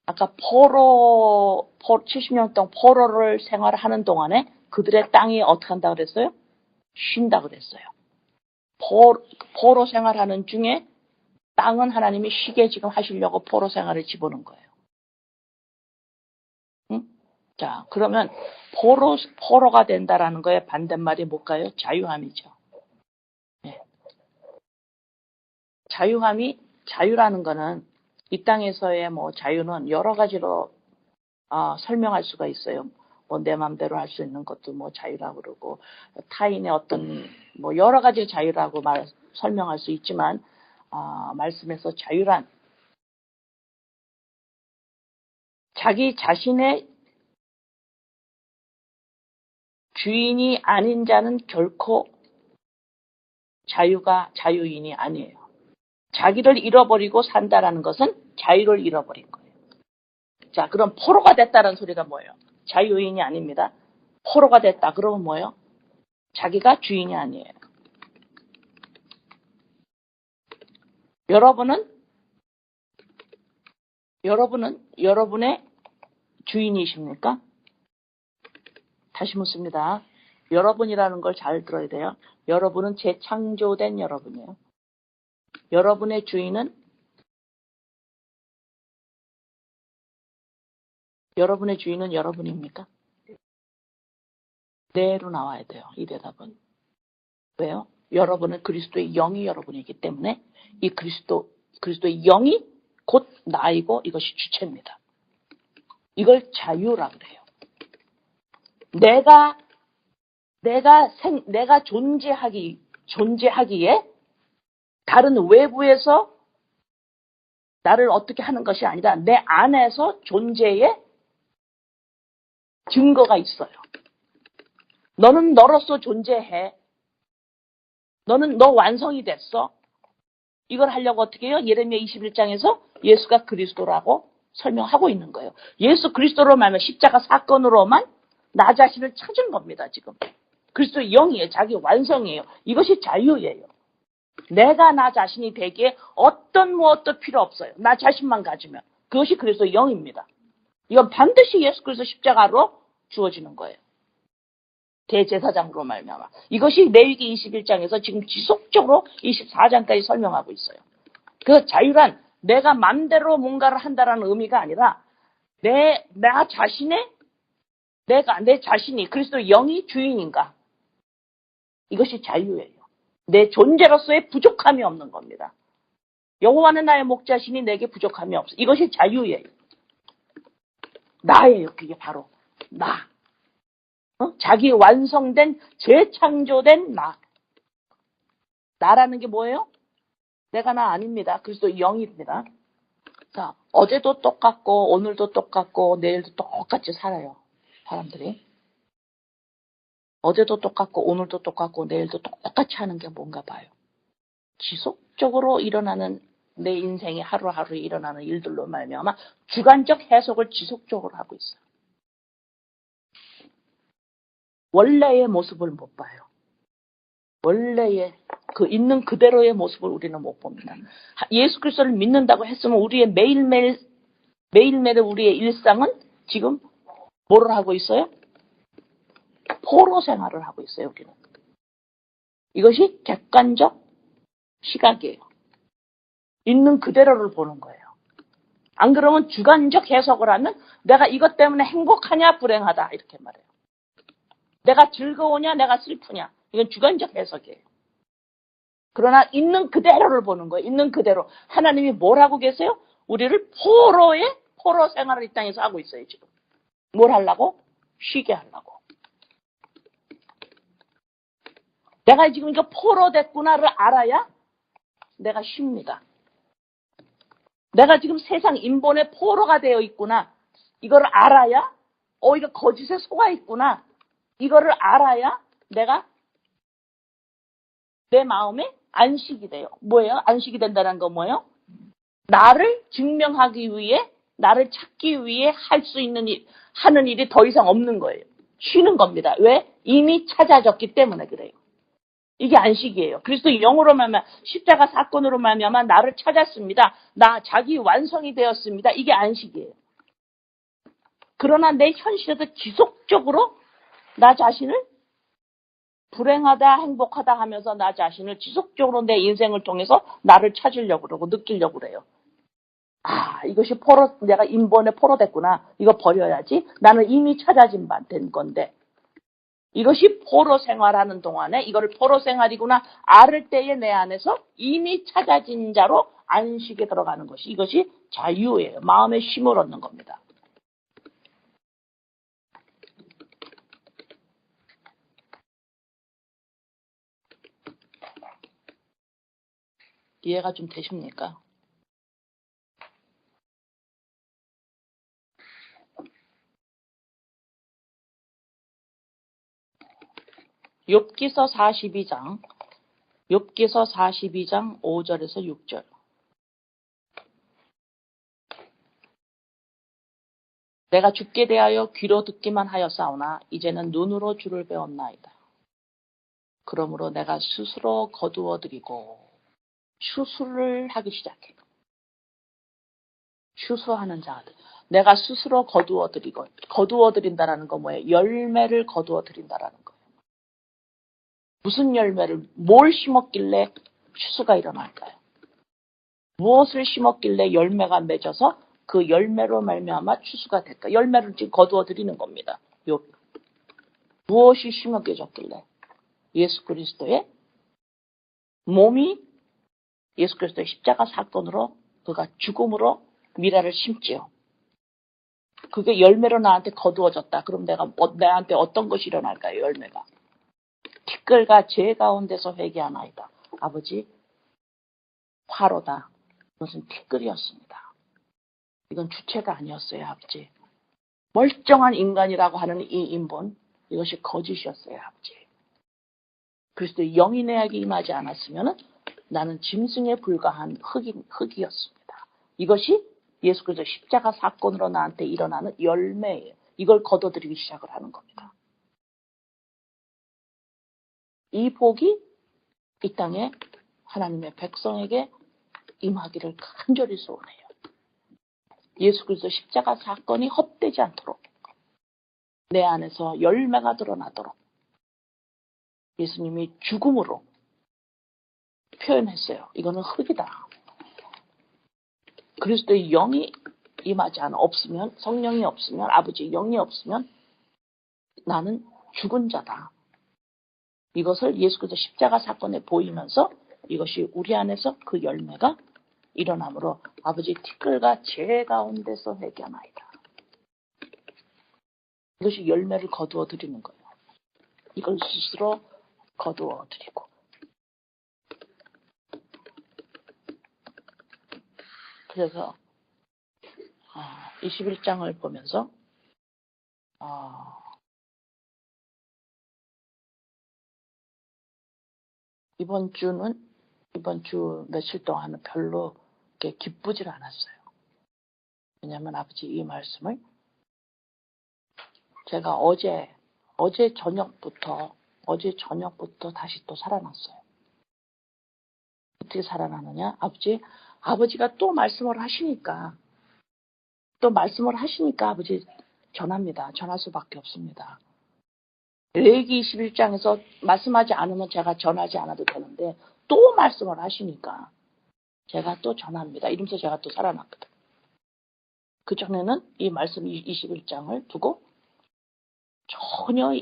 아까 70년 동안 포로를 생활하는 동안에 그들의 땅이 어떻게 한다고 그랬어요? 쉰다고 그랬어요. 포로 생활하는 중에 땅은 하나님이 쉬게 지금 하시려고 포로 생활을 집어넣은 거예요. 응? 자, 그러면 포로가 된다라는 거에 반대말이 뭘까요? 자유함이죠. 네. 자유라는 거는 이 땅에서의 자유는 여러 가지로 설명할 수가 있어요. 내 마음대로 할 수 있는 것도 자유라고 그러고 타인의 어떤 여러 가지 자유라고 설명할 수 있지만 말씀에서 자유란 자기 자신의 주인이 아닌 자는 결코 자유인이 아니에요. 자기를 잃어버리고 산다라는 것은 자유를 잃어버린 거예요. 자, 그럼 포로가 됐다는 소리가 뭐예요? 자유인이 아닙니다. 포로가 됐다. 그러면 뭐예요? 자기가 주인이 아니에요. 여러분은 여러분의 주인이십니까? 다시 묻습니다. 여러분이라는 걸 잘 들어야 돼요. 여러분은 재창조된 여러분이에요. 여러분의 주인은 여러분입니까? 네로 나와야 돼요. 이 대답은. 왜요? 여러분은 그리스도의 영이 여러분이기 때문에 이 그리스도의 영이 곧 나이고 이것이 주체입니다. 이걸 자유라고 그래요. 내가 존재하기에 다른 외부에서 나를 어떻게 하는 것이 아니라 내 안에서 존재의 증거가 있어요. 너는 너로서 존재해. 너 완성이 됐어. 이걸 하려고 어떻게 해요? 예레미야 21장에서 예수가 그리스도라고 설명하고 있는 거예요. 예수 그리스도로 말하면 십자가 사건으로만 나 자신을 찾은 겁니다, 지금. 그리스도의 영이에요. 자기 완성이에요. 이것이 자유예요. 내가 나 자신이 되기에 어떤 무엇도 필요 없어요. 나 자신만 가지면. 그것이 그리스도의 영입니다. 이건 반드시 예수 그리스도 십자가로 주어지는 거예요. 대제사장으로 말미암아. 이것이 레위기 21장에서 지금 지속적으로 24장까지 설명하고 있어요. 그 자유란 내가 맘대로 뭔가를 한다라는 의미가 아니라 내 자신이 그리스도의 영이 주인인가. 이것이 자유예요. 내 존재로서의 부족함이 없는 겁니다. 여호와는 나의 목자시니 내게 부족함이 없어. 이것이 자유예요. 나예요. 그게 바로 나. 자기 완성된 재창조된 나. 나라는 게 뭐예요? 내가 나 아닙니다. 그리스도의 영입니다. 자, 어제도 똑같고 오늘도 똑같고 내일도 똑같이 살아요. 사람들이. 어제도 똑같고 오늘도 똑같고 내일도 똑같이 하는 게 뭔가 봐요. 지속적으로 일어나는 내 인생에 하루하루 일어나는 일들로 말미암아 주관적 해석을 지속적으로 하고 있어요. 원래의 모습을 못 봐요. 원래의 그 있는 그대로의 모습을 우리는 못 봅니다. 예수 그리스도를 믿는다고 했으면 우리의 매일매일의 우리의 일상은 지금 뭐를 하고 있어요? 포로 생활을 하고 있어요. 우리는. 이것이 객관적 시각이에요. 있는 그대로를 보는 거예요. 안 그러면 주관적 해석을 하면 내가 이것 때문에 행복하냐 불행하다 이렇게 말해요. 내가 즐거우냐 내가 슬프냐 이건 주관적 해석이에요. 그러나 있는 그대로를 보는 거예요. 있는 그대로. 하나님이 뭘 하고 계세요? 우리를 포로 생활을 이 땅에서 하고 있어요. 지금. 뭘 하려고? 쉬게 하려고. 내가 지금 이거 포로 됐구나를 알아야 내가 쉽니다. 내가 지금 세상 인본의 포로가 되어 있구나. 이거를 알아야 이거 거짓에 속아 있구나. 이거를 알아야 내가 내 마음에 안식이 돼요. 뭐예요? 안식이 된다는 건 뭐예요? 나를 증명하기 위해 나를 찾기 위해 할 수 있는 하는 일이 더 이상 없는 거예요. 쉬는 겁니다. 왜? 이미 찾아졌기 때문에 그래요. 이게 안식이에요. 그리스도 영으로 말미암아 십자가 사건으로 말미암아 나를 찾았습니다. 나 자기 완성이 되었습니다. 이게 안식이에요. 그러나 내 현실에서 지속적으로 나 자신을 불행하다 행복하다 하면서 나 자신을 지속적으로 내 인생을 통해서 나를 찾으려고 그러고 느끼려고 그래요. 이것이 내가 인본의 포로 됐구나. 이거 버려야지. 나는 이미 찾아진 바 된 건데. 이것이 포로 생활하는 동안에 이거를 포로 생활이구나 알을 때에 내 안에서 이미 찾아진 자로 안식에 들어가는 것이 이것이 자유예요. 마음의 쉼을 얻는 겁니다. 이해가 좀 되십니까? 욥기서 42장 5절에서 6절. 내가 주께 대하여 귀로 듣기만 하였사오나 이제는 눈으로 주를 배웠나이다. 그러므로 내가 스스로 거두어드리고 추수를 하기 시작해요. 추수하는 자들. 내가 스스로 거두어드린다라는 건 뭐예요? 열매를 거두어드린다라는 거예요. 무슨 열매를, 뭘 심었길래 추수가 일어날까요? 무엇을 심었길래 열매가 맺어서 그 열매로 말미암아 추수가 될까? 열매를 지금 거두어드리는 겁니다. 무엇이 심어져졌길래? 예수 그리스도의 몸이 예수 그리스도의 십자가 사건으로 그가 죽음으로 미라를 심지요. 그게 열매로 나한테 거두어졌다. 그럼 나한테 어떤 것이 일어날까요? 열매가. 티끌과 재 가운데서 회개하나이다. 아버지, 화로다. 이것은 티끌이었습니다. 이건 주체가 아니었어요, 아버지. 멀쩡한 인간이라고 하는 이 인본, 이것이 거짓이었어요, 아버지. 그리스도의 영이 내게 임하지 않았으면 나는 짐승에 불과한 흙이었습니다. 이것이 예수 그리스도 십자가 사건으로 나한테 일어나는 열매예요. 이걸 거둬들이기 시작을 하는 겁니다. 이 복이 이 땅에 하나님의 백성에게 임하기를 간절히 소원해요. 예수 그리스도 십자가 사건이 헛되지 않도록 내 안에서 열매가 드러나도록 예수님이 죽음으로 표현했어요. 이거는 흙이다. 그리스도의 영이 임하지 않아 없으면, 성령이 없으면, 아버지의 영이 없으면 나는 죽은 자다. 이것을 예수 그리스도 십자가 사건에 보이면서 이것이 우리 안에서 그 열매가 일어나므로 아버지 티끌과 제 가운데서 회개하나이다. 이것이 열매를 거두어 드리는 거예요. 이걸 스스로 거두어 드리고. 그래서 21장을 보면서 이번 주 며칠 동안은 별로 기쁘질 않았어요. 왜냐하면 아버지 이 말씀을 제가 어제 저녁부터 다시 또 살아났어요. 어떻게 살아나느냐? 아버지가 또 말씀을 하시니까 아버지 전합니다. 전할 수밖에 없습니다. 레위기 21장에서 말씀하지 않으면 제가 전하지 않아도 되는데 또 말씀을 하시니까 제가 또 전합니다. 이러면서 제가 또 살아났거든. 그전에는 이 말씀 21장을 두고 전혀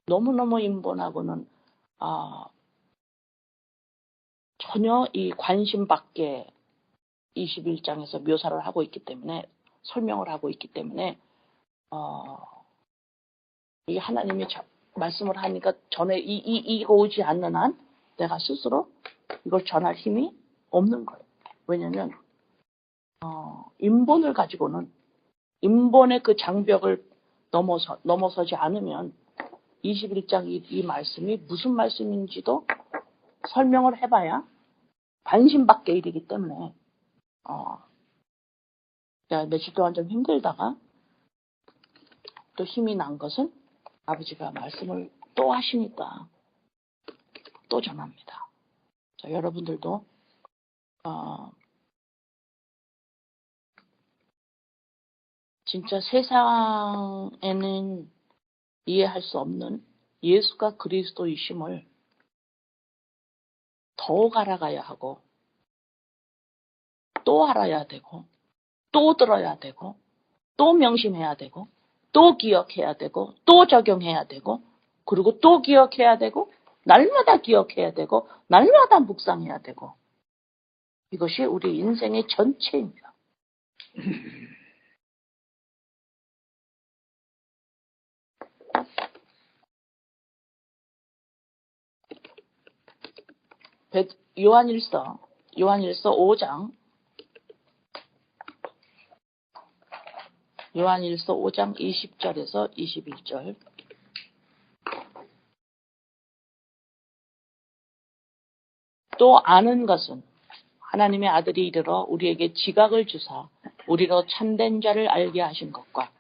너무너무 인본하고는 전혀 이 관심 밖에 21장에서 묘사를 하고 있기 때문에, 설명을 하고 있기 때문에 이 하나님이 말씀을 하니까 전에 이거 오지 않는 한 내가 스스로 이걸 전할 힘이 없는 거예요. 왜냐하면 인본을 가지고는, 인본의 그 장벽을 넘어서지 않으면 21장 이 말씀이 무슨 말씀인지도 설명을 해봐야 관심 밖의 일이기 때문에 며칠 동안 좀 힘들다가 또 힘이 난 것은 아버지가 말씀을 또 하시니까 또 전합니다. 자, 여러분들도 진짜 세상에는 이해할 수 없는 예수가 그리스도이심을 더욱 알아가야 하고, 또 알아야 되고, 또 들어야 되고, 또 명심해야 되고, 또 기억해야 되고, 또 적용해야 되고, 그리고 또 기억해야 되고, 날마다 기억해야 되고, 날마다 묵상해야 되고, 이것이 우리 인생의 전체입니다. 요한일서 5장, 요한일서 5장 20절에서 21절. 또 아는 것은 하나님의 아들이 이르러 우리에게 지각을 주사 우리로 참된 자를 알게 하신 것과,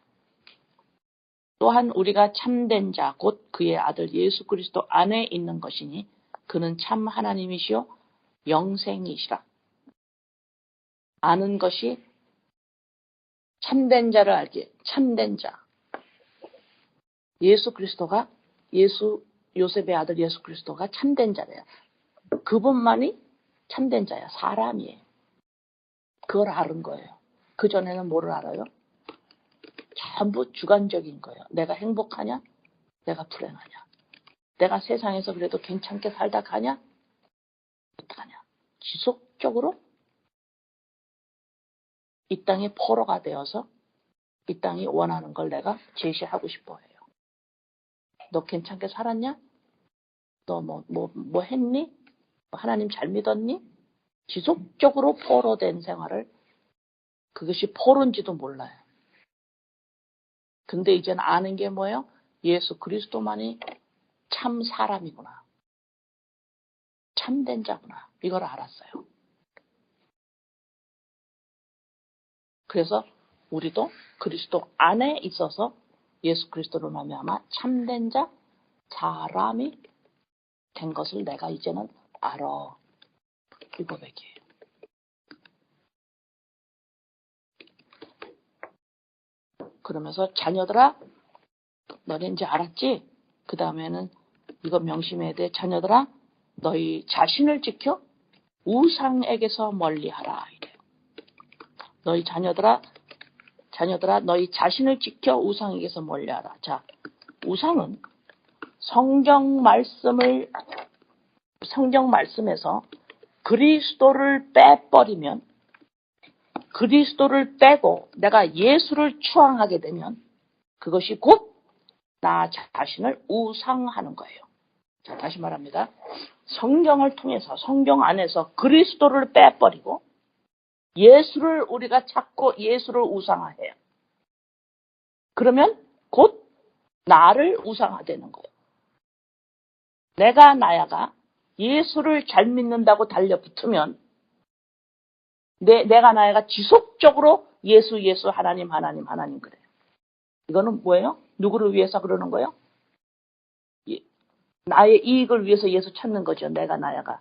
또한 우리가 참된 자 곧 그의 아들 예수 그리스도 안에 있는 것이니 그는 참 하나님이시요 영생이시라. 아는 것이 참된 자를 알게, 참된 자. 예수 그리스도가, 요셉의 아들 예수 그리스도가 참된 자래요. 그분만이 참된 자야. 사람이에요. 그걸 아는 거예요. 그전에는 뭐를 알아요? 전부 주관적인 거예요. 내가 행복하냐? 내가 불행하냐? 내가 세상에서 그래도 괜찮게 살다 가냐? 어떡하냐? 지속적으로 이 땅의 포로가 되어서 이 땅이 원하는 걸 내가 제시하고 싶어 해요. 너 괜찮게 살았냐? 너 뭐 했니? 하나님 잘 믿었니? 지속적으로 포로된 생활을, 그것이 포로인지도 몰라요. 근데 이제는 아는 게 뭐예요? 예수 그리스도만이 참 사람이구나. 참된 자구나. 이걸 알았어요. 그래서 우리도 그리스도 안에 있어서 예수 그리스도로 말미암아 참된 자, 사람이 된 것을 내가 이제는 알아. 이 고백이에요. 그러면서 자녀들아, 너네 이제 알았지? 그 다음에는 이거 명심해야 돼. 자녀들아, 너희 자신을 지켜 우상에게서 멀리하라. 이래. 너희 자녀들아, 너희 자신을 지켜 우상에게서 멀리하라. 자, 우상은 성경 말씀에서 그리스도를 빼버리면, 그리스도를 빼고 내가 예수를 추앙하게 되면 그것이 곧 나 자신을 우상하는 거예요. 자, 다시 말합니다. 성경을 통해서, 성경 안에서 그리스도를 빼버리고 예수를 우리가 찾고 예수를 우상화해요. 그러면 곧 나를 우상화되는 거예요. 내가 나야가 예수를 잘 믿는다고 달려붙으면 내가 나야가 지속적으로 예수 하나님 그래요. 이거는 뭐예요? 누구를 위해서 그러는 거예요? 나의 이익을 위해서 예수 찾는 거죠. 내가 나야가.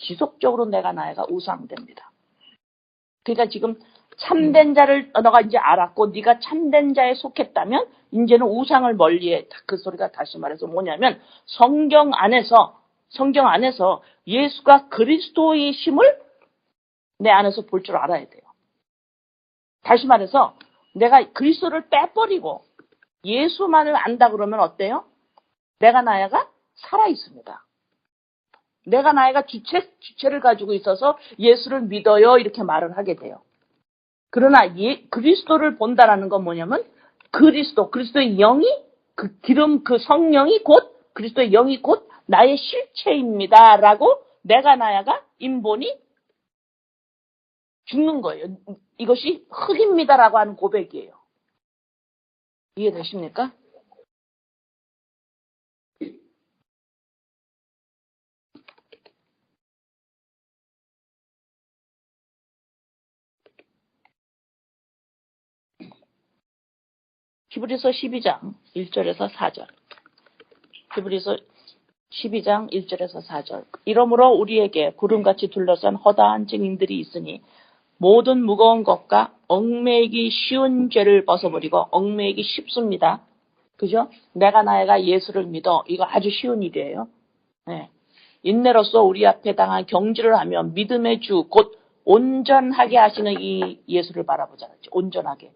지속적으로 내가 나야가 우상됩니다. 그러니까 지금 참된 자를 너가 이제 알았고 네가 참된 자에 속했다면 이제는 우상을 멀리해. 그 소리가 다시 말해서 뭐냐면 성경 안에서 예수가 그리스도의 심을 내 안에서 볼 줄 알아야 돼요. 다시 말해서 내가 그리스도를 빼버리고 예수만을 안다 그러면 어때요? 내가 나야가 살아있습니다. 내가 나야가 주체를 가지고 있어서 예수를 믿어요 이렇게 말을 하게 돼요. 그러나 그리스도를 본다라는 건 뭐냐면 그리스도의 영이 그 기름 그 성령이 곧 그리스도의 영이 곧 나의 실체입니다라고 내가 나야가 인본이 죽는 거예요. 이것이 흙입니다라고 하는 고백이에요. 이해되십니까? 히브리서 12장 1절에서 4절. 히브리서 12장 1절에서 4절. 이러므로 우리에게 구름같이 둘러싼 허다한 증인들이 있으니 모든 무거운 것과 얽매이기 쉬운 죄를 벗어버리고 얽매이기 쉽습니다. 그죠? 내가 나야가 예수를 믿어. 이거 아주 쉬운 일이에요. 네. 인내로서 우리 앞에 당한 경주를 하며 믿음의 주 곧 온전하게 하시는 이 예수를 바라보자. 온전하게.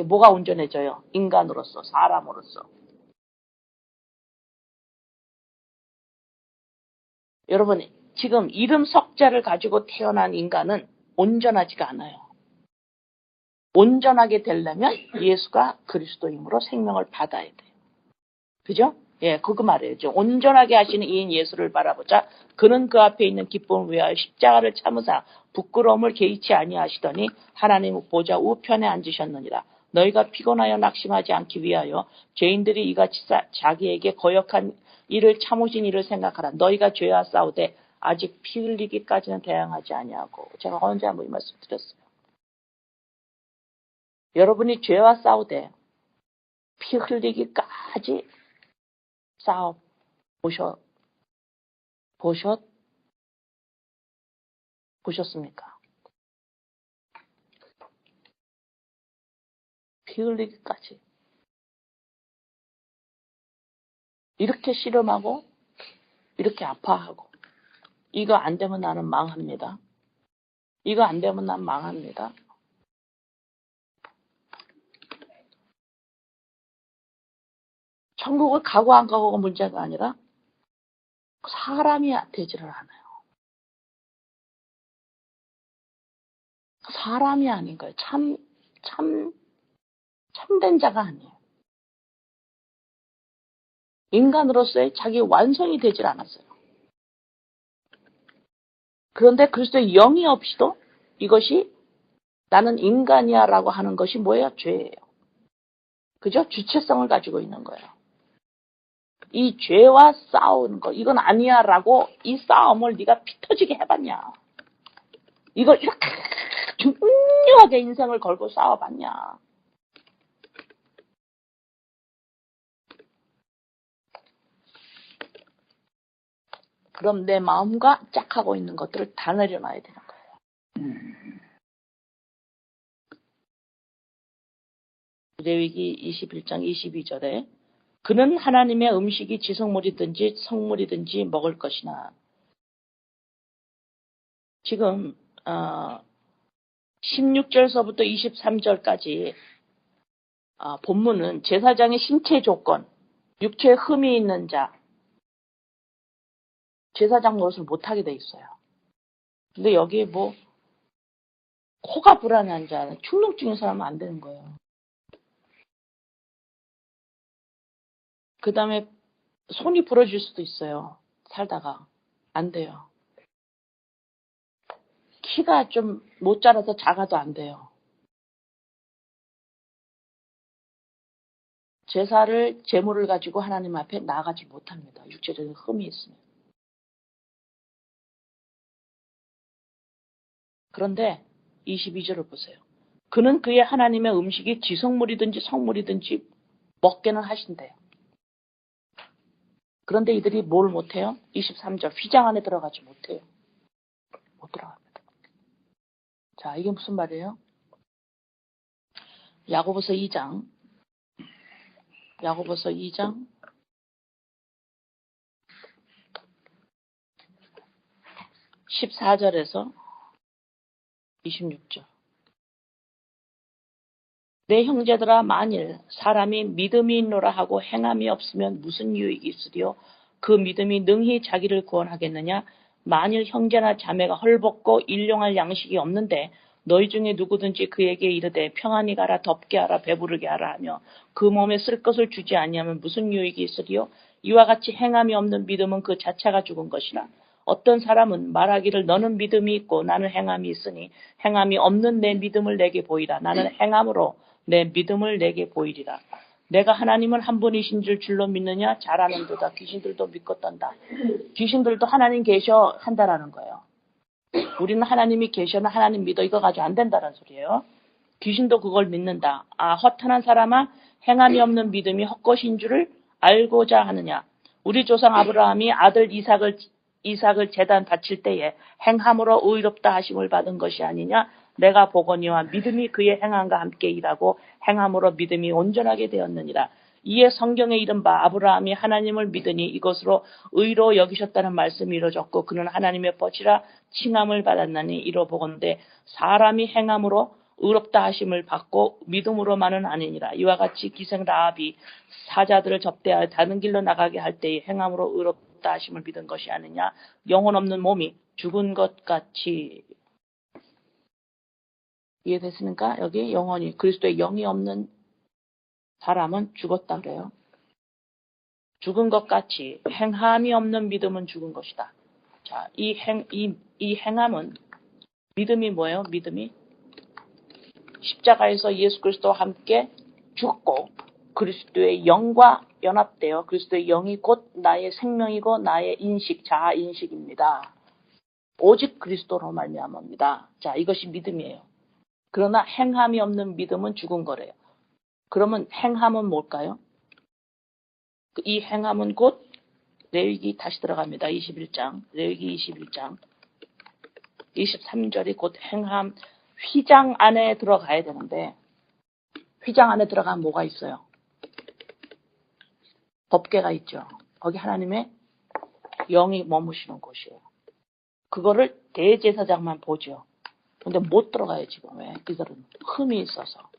뭐가 온전해져요? 인간으로서, 사람으로서. 여러분, 지금 이름 석자를 가지고 태어난 인간은 온전하지가 않아요. 온전하게 되려면 예수가 그리스도임으로 생명을 받아야 돼요. 그죠? 예, 그거 말이에요. 온전하게 하시는 이인 예수를 바라보자. 그는 그 앞에 있는 기쁨을 위하여 십자가를 참으사 부끄러움을 개의치 아니하시더니 하나님 보좌 우편에 앉으셨느니라. 너희가 피곤하여 낙심하지 않기 위하여 죄인들이 이같이 자기에게 거역한 일을 참으신 일을 생각하라. 너희가 죄와 싸우되 아직 피 흘리기까지는 대항하지 아니하고. 제가 언제 한번 이 말씀 드렸어요. 여러분이 죄와 싸우되 피 흘리기까지 싸워 보셨습니까? 피 흘리기까지. 이렇게 씨름하고, 이렇게 아파하고, 이거 안 되면 나는 망합니다. 이거 안 되면 난 망합니다. 천국을 가고 안 가고가 문제가 아니라 사람이 되지를 않아요. 사람이 아닌 거예요. 참된 자가 아니에요. 인간으로서의 자기 완성이 되질 않았어요. 그런데 그리스도의 영이 없이도 이것이 나는 인간이야 라고 하는 것이 뭐예요? 죄예요. 그죠? 주체성을 가지고 있는 거예요. 이 죄와 싸우는 거 이건 아니야 라고 이 싸움을 네가 피 터지게 해봤냐. 이걸 이렇게 중요히 화려하게 인생을 걸고 싸워봤냐? 그럼 내 마음과 짝하고 있는 것들을 다 내려놔야 되는 거예요. 레위기 21장 22절에 그는 하나님의 음식이 지성물이든지 성물이든지 먹을 것이나. 지금 16절서부터 23절까지 본문은 제사장의 신체 조건, 육체에 흠이 있는 자, 제사장 노릇을 못하게 돼 있어요. 근데 여기에 코가 불안한 자, 충농증인 사람은 안 되는 거예요. 그 다음에 손이 부러질 수도 있어요. 살다가. 안 돼요. 키가 좀 못 자라서 작아도 안 돼요. 제물을 가지고 하나님 앞에 나아가지 못합니다. 육체적인 흠이 있으면. 그런데 22절을 보세요. 그는 그의 하나님의 음식이 지성물이든지 성물이든지 먹게는 하신대요. 그런데 이들이 뭘 못해요? 23절 휘장 안에 들어가지 못해요. 못 들어갑니다. 자, 이게 무슨 말이에요? 야고보서 2장 14절에서 26절. 내 형제들아, 만일 사람이 믿음이 있노라 하고 행함이 없으면 무슨 유익이 있으리요? 그 믿음이 능히 자기를 구원하겠느냐? 만일 형제나 자매가 헐벗고 일용할 양식이 없는데 너희 중에 누구든지 그에게 이르되 평안히 가라, 덥게 하라, 배부르게 하라 하며 그 몸에 쓸 것을 주지 아니하면 무슨 유익이 있으리요? 이와 같이 행함이 없는 믿음은 그 자체가 죽은 것이라. 어떤 사람은 말하기를 너는 믿음이 있고 나는 행함이 있으니 행함이 없는 내 믿음을 내게 보이라. 나는 행함으로 내 믿음을 내게 보이리라. 내가 하나님은 한 분이신 줄로 믿느냐? 잘하는도다. 귀신들도 믿겠단다. 귀신들도 하나님 계셔 한다라는 거예요. 우리는 하나님이 계셔는 하나님 믿어 이거 가지고 안 된다는 소리예요. 귀신도 그걸 믿는다. 허탄한 사람아, 행함이 없는 믿음이 헛것인 줄을 알고자 하느냐? 우리 조상 아브라함이 아들 이삭을 제단 바칠 때에 행함으로 의롭다 하심을 받은 것이 아니냐? 내가 보거니와 믿음이 그의 행함과 함께 일하고 행함으로 믿음이 온전하게 되었느니라. 이에 성경에 이른 바 아브라함이 하나님을 믿으니 이것으로 의로 여기셨다는 말씀이 이루어졌고 그는 하나님의 벗이라 칭함을 받았나니 이로보건대 사람이 행함으로 의롭다 하심을 받고 믿음으로만은 아니니라. 이와 같이 기생 라합이 사자들을 접대하여 다른 길로 나가게 할 때에 행함으로 의롭다 하심을 믿은 것이 아니냐. 영혼 없는 몸이 죽은 것 같이. 이해됐습니까? 여기 영혼이 그리스도의 영이 없는 사람은 죽었다 그래요. 죽은 것 같이 행함이 없는 믿음은 죽은 것이다. 자, 이 행함은 믿음이 뭐예요? 믿음이 십자가에서 예수 그리스도와 함께 죽고 그리스도의 영과 연합되어 그리스도의 영이 곧 나의 생명이고 나의 인식, 자아 인식입니다. 오직 그리스도로 말미암습니다. 자, 이것이 믿음이에요. 그러나 행함이 없는 믿음은 죽은 거래요. 그러면 행함은 뭘까요? 이 행함은 곧 레위기 다시 들어갑니다. 21장, 레위기 21장 23절이 곧 행함, 휘장 안에 들어가야 되는데 휘장 안에 들어가면 뭐가 있어요? 법궤가 있죠. 거기 하나님의 영이 머무시는 곳이에요. 그거를 대제사장만 보죠. 근데 못 들어가요 지금. 왜? 이들은 흠이 있어서.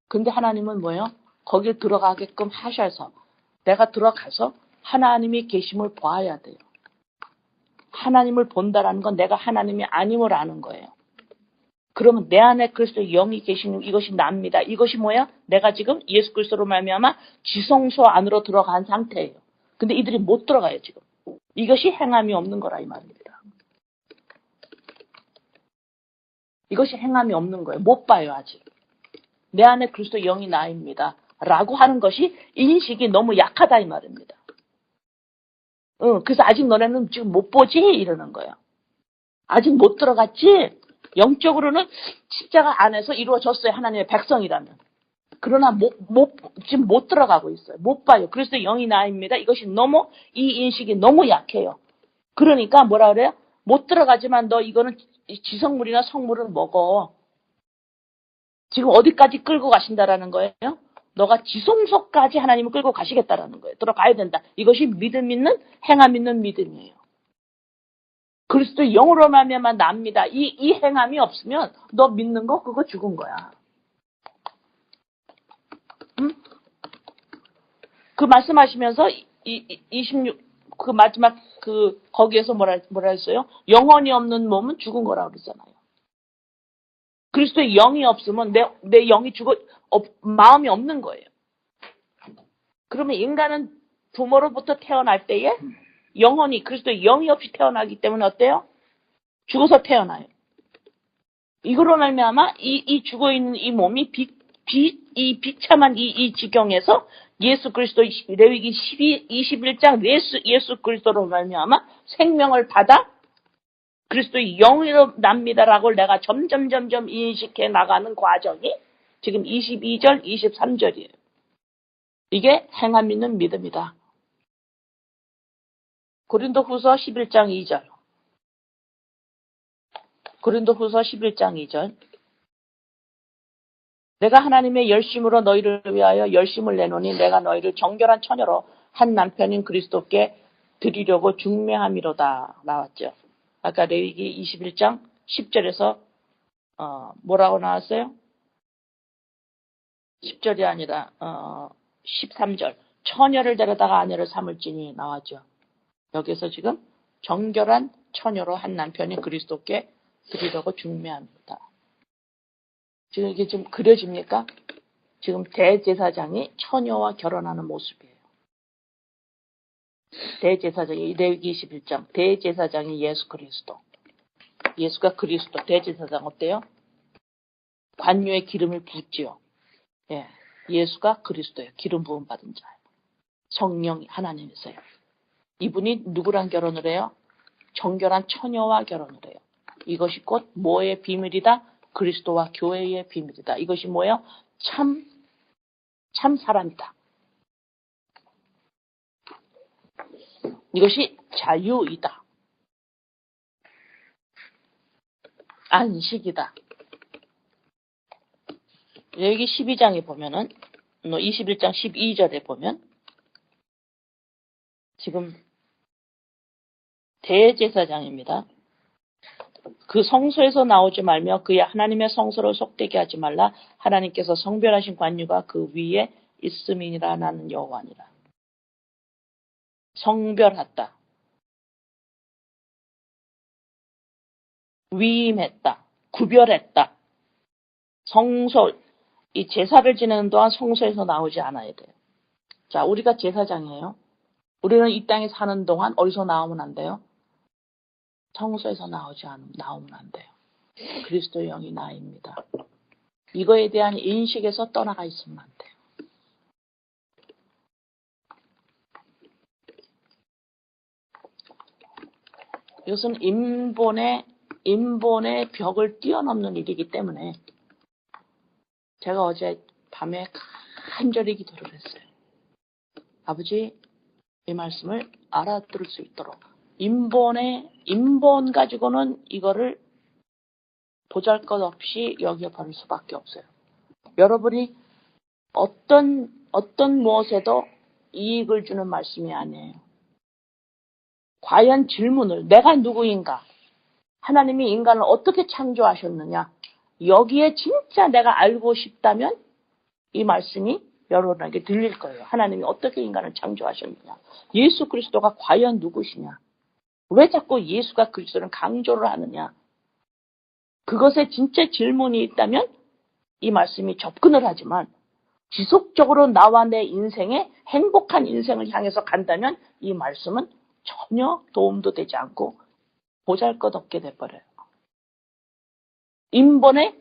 근데 하나님은 뭐예요? 거기에 들어가게끔 하셔서 내가 들어가서 하나님이 계심을 봐야 돼요. 하나님을 본다라는 건 내가 하나님이 아님을 아는 거예요. 그러면 내 안에 그리스도의 영이 계시는 이것이 납니다. 이것이 뭐야? 내가 지금 예수 그리스도로 말미암아 지성소 안으로 들어간 상태예요. 근데 이들이 못 들어가요 지금. 이것이 행함이 없는 거라 이 말입니다. 이것이 행함이 없는 거예요. 못 봐요 아직. 내 안에 그리스도 영이 나입니다. 라고 하는 것이 인식이 너무 약하다 이 말입니다. 그래서 아직 너네는 지금 못 보지? 이러는 거예요. 아직 못 들어갔지? 영적으로는 십자가 안에서 이루어졌어요. 하나님의 백성이라면. 그러나 지금 못 들어가고 있어요. 못 봐요. 그래서 영이 나입니다. 이것이 너무, 이 인식이 너무 약해요. 그러니까 뭐라 그래요? 못 들어가지만 너 이거는 지성물이나 성물은 먹어. 지금 어디까지 끌고 가신다라는 거예요? 너가 지성소까지 하나님을 끌고 가시겠다라는 거예요. 들어가야 된다. 이것이 믿음 있는, 행함 있는 믿음이에요. 그리스도 영으로 말미암아 납니다. 이 행함이 없으면 너 믿는 거 그거 죽은 거야. 응? 그 말씀하시면서 26 그 마지막 거기에서 뭐라 했어요? 영혼이 없는 몸은 죽은 거라고 그러잖아요. 그리스도의 영이 없으면 내 영이 마음이 없는 거예요. 그러면 인간은 부모로부터 태어날 때에 영혼이 그리스도의 영이 없이 태어나기 때문에 어때요? 죽어서 태어나요. 이거로 말미암아 이 죽어 있는 이 몸이 이 비참한 이 지경에서 예수 그리스도 레위기 21장 예수 그리스도로 말미암아 생명을 받아 그리스도의 영으로 납니다라고 내가 점점 인식해 나가는 과정이 지금 22절, 23절이에요. 이게 행함 있는 믿음이다. 고린도후서 11장 2절. 고린도후서 11장 2절. 내가 하나님의 열심으로 너희를 위하여 열심을 내노니 내가 너희를 정결한 처녀로 한 남편인 그리스도께 드리려고 중매함이로다. 나왔죠. 아까 레위기 21장 10절에서 뭐라고 나왔어요? 10절이 아니라 13절. 처녀를 데려다가 아내를 삼을지니 나왔죠. 여기서 지금 정결한 처녀로 한 남편인 그리스도께 드리려고 중매합니다. 지금 이게 좀 그려집니까? 지금 대제사장이 처녀와 결혼하는 모습이에요. 대제사장이 레위기 21장 대제사장이 예수 그리스도. 예수가 그리스도. 대제사장 어때요? 관유의 기름을 붓지요. 예, 예수가 그리스도예요. 기름 부음 받은 자. 성령이 하나님이세요. 이분이 누구랑 결혼을 해요? 정결한 처녀와 결혼을 해요. 이것이 곧 뭐의 비밀이다? 그리스도와 교회의 비밀이다. 이것이 뭐예요? 참 사람이다. 이것이 자유이다. 안식이다. 여기 12장에 보면은 21장 12절에 보면 지금 대제사장입니다. 그 성소에서 나오지 말며 그의 하나님의 성소를 속되게 하지 말라. 하나님께서 성별하신 관유가 그 위에 있음이니라. 나는 여호와니라. 성별했다. 위임했다. 구별했다. 성소, 이 제사를 지내는 동안 성소에서 나오지 않아야 돼요. 자, 우리가 제사장이에요. 우리는 이 땅에 사는 동안 어디서 나오면 안 돼요? 성소에서 나오면 안 돼요. 그리스도의 영이 나입니다. 이거에 대한 인식에서 떠나가 있으면 안 돼요. 이것은 인본의 벽을 뛰어넘는 일이기 때문에 제가 어제 밤에 간절히 기도를 했어요. 아버지, 이 말씀을 알아들을 수 있도록 인본 가지고는 이거를 보잘것없이 여겨버릴 수밖에 없어요. 여러분이 어떤 무엇에도 이익을 주는 말씀이 아니에요. 과연 질문을 내가 누구인가? 하나님이 인간을 어떻게 창조하셨느냐? 여기에 진짜 내가 알고 싶다면 이 말씀이 여러분에게 들릴 거예요. 하나님이 어떻게 인간을 창조하셨느냐? 예수 그리스도가 과연 누구시냐? 왜 자꾸 예수가 그리스도를 강조를 하느냐? 그것에 진짜 질문이 있다면 이 말씀이 접근을 하지만 지속적으로 나와 내 인생에 행복한 인생을 향해서 간다면 이 말씀은 전혀 도움도 되지 않고 보잘것없게 돼버려요. 인본의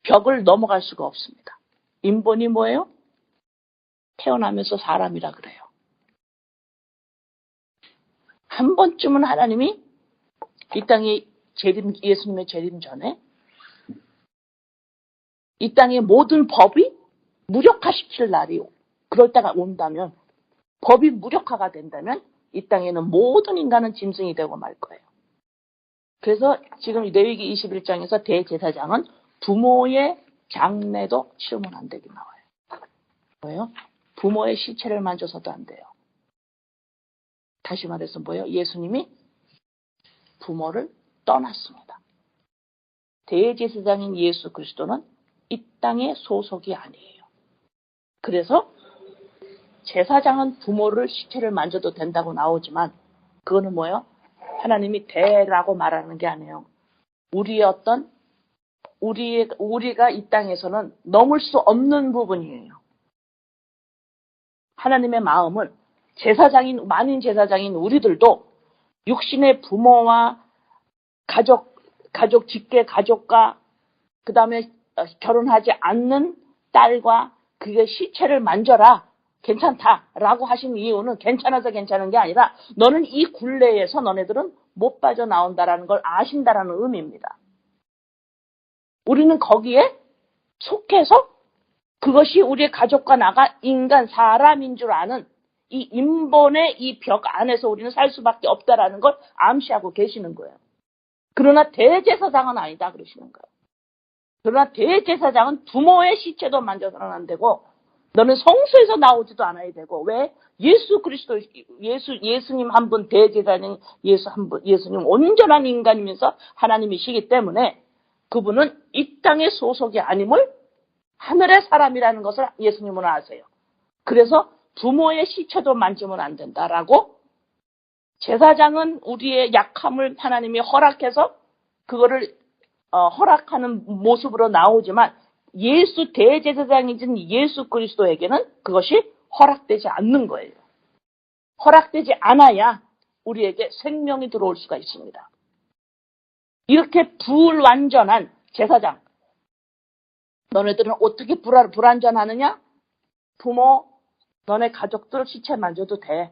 벽을 넘어갈 수가 없습니다. 인본이 뭐예요? 태어나면서 사람이라 그래요. 한 번쯤은 하나님이 이 땅에 예수님의 재림 전에 이 땅의 모든 법이 무력화시킬 날이 그럴 때가 온다면, 법이 무력화가 된다면 이 땅에는 모든 인간은 짐승이 되고 말 거예요. 그래서 지금 레위기 21장에서 대제사장은 부모의 장례도 치르면 안 되게 나와요. 뭐예요? 부모의 시체를 만져서도 안 돼요. 다시 말해서 뭐예요? 예수님이 부모를 떠났습니다. 대제사장인 예수 그리스도는 이 땅의 소속이 아니에요. 그래서 제사장은 부모를 시체를 만져도 된다고 나오지만 그거는 뭐예요? 하나님이 대라고 말하는 게 아니에요. 우리가 이 땅에서는 넘을 수 없는 부분이에요. 하나님의 마음은 만인 제사장인 우리들도 육신의 부모와 직계 가족과 그 다음에 결혼하지 않는 딸과 그게 시체를 만져라. 괜찮다라고 하신 이유는 괜찮아서 괜찮은 게 아니라 너는 이 굴레에서 너네들은 못 빠져나온다라는 걸 아신다라는 의미입니다. 우리는 거기에 속해서 그것이 우리의 가족과 나가 인간, 사람인 줄 아는 이 인본의 이 벽 안에서 우리는 살 수밖에 없다라는 걸 암시하고 계시는 거예요. 그러나 대제사장은 아니다 그러시는 거예요. 그러나 대제사장은 부모의 시체도 만져서는 안 되고 너는 성소에서 나오지도 않아야 되고 왜? 예수 그리스도 예수님 한 분 대제사장 예수님 온전한 인간이면서 하나님이시기 때문에 그분은 이 땅의 소속이 아님을 하늘의 사람이라는 것을 예수님은 아세요. 그래서 부모의 시체도 만지면 안 된다라고 제사장은 우리의 약함을 하나님이 허락해서 그거를 허락하는 모습으로 나오지만 예수 대제사장이신 예수 그리스도에게는 그것이 허락되지 않는 거예요. 허락되지 않아야 우리에게 생명이 들어올 수가 있습니다. 이렇게 불완전한 제사장, 너네들은 어떻게 불완전하느냐? 부모, 너네 가족들 시체 만져도 돼.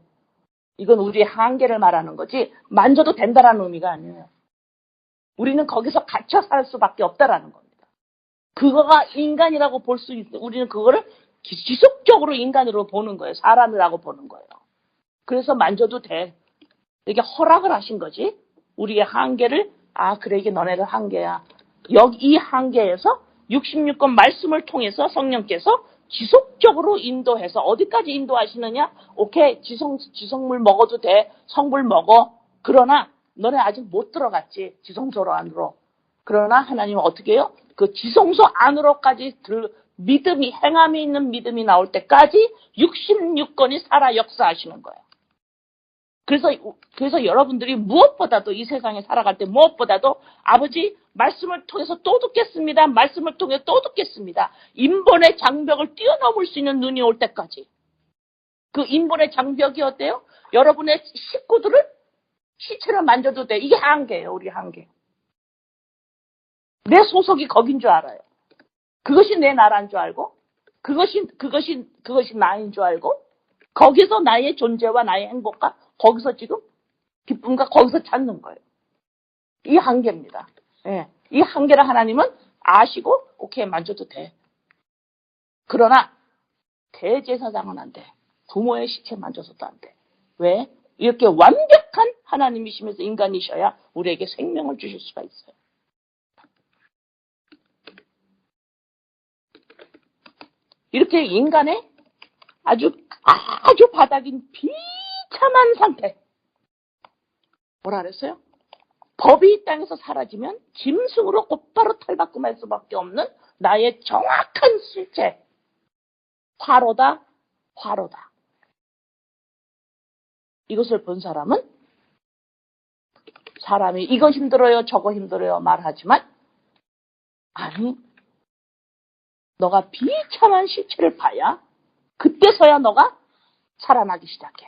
이건 우리의 한계를 말하는 거지 만져도 된다라는 의미가 아니에요. 우리는 거기서 갇혀 살 수밖에 없다라는 겁니다. 그거가 인간이라고 볼 수 있어요. 우리는 그거를 지속적으로 인간으로 보는 거예요. 사람이라고 보는 거예요. 그래서 만져도 돼. 이게 허락을 하신 거지. 우리의 한계를 그래 이게 너네들 한계야. 여기 이 한계에서 66권 말씀을 통해서 성령께서 지속적으로 인도해서 어디까지 인도하시느냐? 오케이 지성물 먹어도 돼. 성물 먹어. 그러나 너네 아직 못 들어갔지. 지성소로 안으로. 그러나 하나님은 어떻게 해요? 그 지성소 안으로까지 믿음이 행함이 있는 믿음이 나올 때까지 66권이 살아 역사하시는 거예요. 그래서 여러분들이 무엇보다도 이 세상에 살아갈 때 무엇보다도 아버지 말씀을 통해서 또 듣겠습니다. 말씀을 통해 또 듣겠습니다. 인본의 장벽을 뛰어넘을 수 있는 눈이 올 때까지. 그 인본의 장벽이 어때요? 여러분의 식구들을 시체를 만져도 돼. 이게 한계예요. 우리 한계. 내 소속이 거긴 줄 알아요. 그것이 내 나라인 줄 알고 그것이 나인 줄 알고 거기서 나의 존재와 나의 행복과 거기서 지금 기쁨과 거기서 찾는 거예요. 이 한계입니다. 예. 이 한계를 하나님은 아시고 오케이 만져도 돼. 그러나 대제사장은 안 돼. 부모의 시체 만져서도 안 돼. 왜? 이렇게 완벽한 하나님이시면서 인간이셔야 우리에게 생명을 주실 수가 있어요. 이렇게 인간의 아주 바닥인 비참한 상태. 뭐라 그랬어요? 법이 이 땅에서 사라지면 짐승으로 곧바로 탈바꿈할 수밖에 없는 나의 정확한 실체. 화로다. 이것을 본 사람이 이거 힘들어요, 저거 힘들어요 말하지만 아니, 너가 비참한 실체를 봐야 그때서야 너가 살아나기 시작해.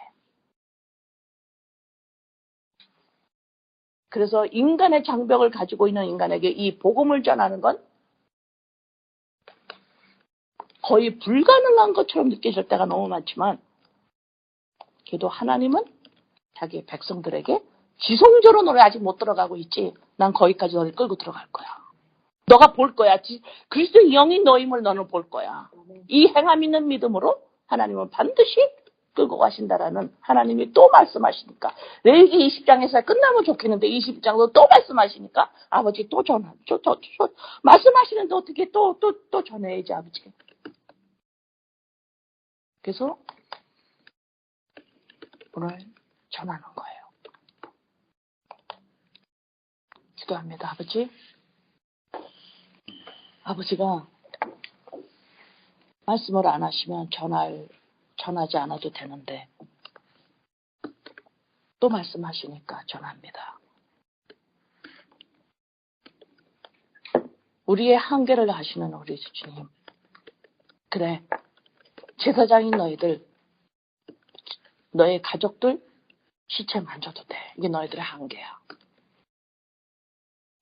그래서 인간의 장벽을 가지고 있는 인간에게 이 복음을 전하는 건 거의 불가능한 것처럼 느껴질 때가 너무 많지만 그래도 하나님은 자기 백성들에게 지성적으로 너네 아직 못 들어가고 있지. 난 거기까지 너를 끌고 들어갈 거야. 너가 볼 거야. 그리스도의 영이 너임을 너는 볼 거야. 이 행함 있는 믿음으로 하나님은 반드시 끌고 가신다라는 하나님이 또 말씀하시니까 레위기 20장에서 끝나면 좋겠는데 20장도 또 말씀하시니까 아버지 또 말씀하시는데 어떻게 또 전해야지 아버지. 그래서 오늘 전하는 거예요. 기도합니다. 아버지. 아버지가 말씀을 안 하시면 전하지 않아도 되는데 또 말씀하시니까 전합니다. 우리의 한계를 아시는 우리 주님. 그래, 제사장인 너희들, 너의 가족들 시체 만져도 돼. 이게 너희들의 한계야.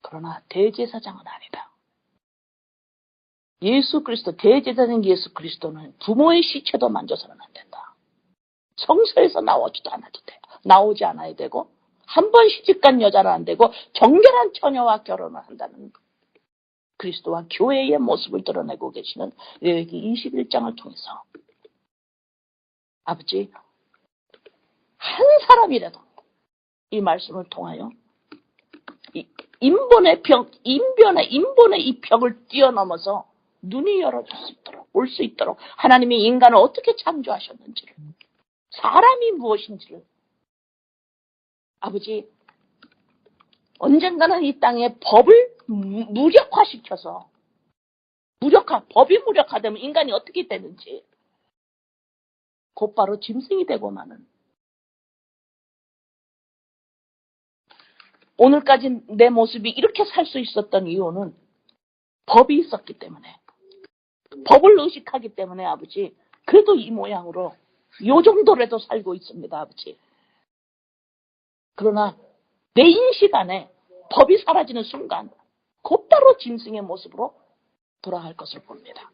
그러나 대제사장은 아니다. 예수 그리스도, 대제사장 예수 그리스도는 부모의 시체도 만져서는 안 된다. 성서에서 나오지도 않아도 돼. 나오지 않아야 되고 한 번 시집간 여자는 안 되고 정결한 처녀와 결혼을 한다는 그리스도와 교회의 모습을 드러내고 계시는 레위기 21장을 통해서 아버지 한 사람이라도 이 말씀을 통하여 인본의 이 벽을 뛰어넘어서 눈이 열어질 수 있도록 올 수 있도록 하나님이 인간을 어떻게 창조하셨는지를 사람이 무엇인지를 아버지 언젠가는 이 땅에 법을 무력화시켜서 법이 무력화되면 인간이 어떻게 되는지 곧바로 짐승이 되고 마는 오늘까지 내 모습이 이렇게 살 수 있었던 이유는 법이 있었기 때문에 법을 의식하기 때문에 아버지 그래도 이 모양으로 요 정도라도 살고 있습니다. 아버지. 그러나 내 인식 안에 법이 사라지는 순간 곧바로 짐승의 모습으로 돌아갈 것을 봅니다.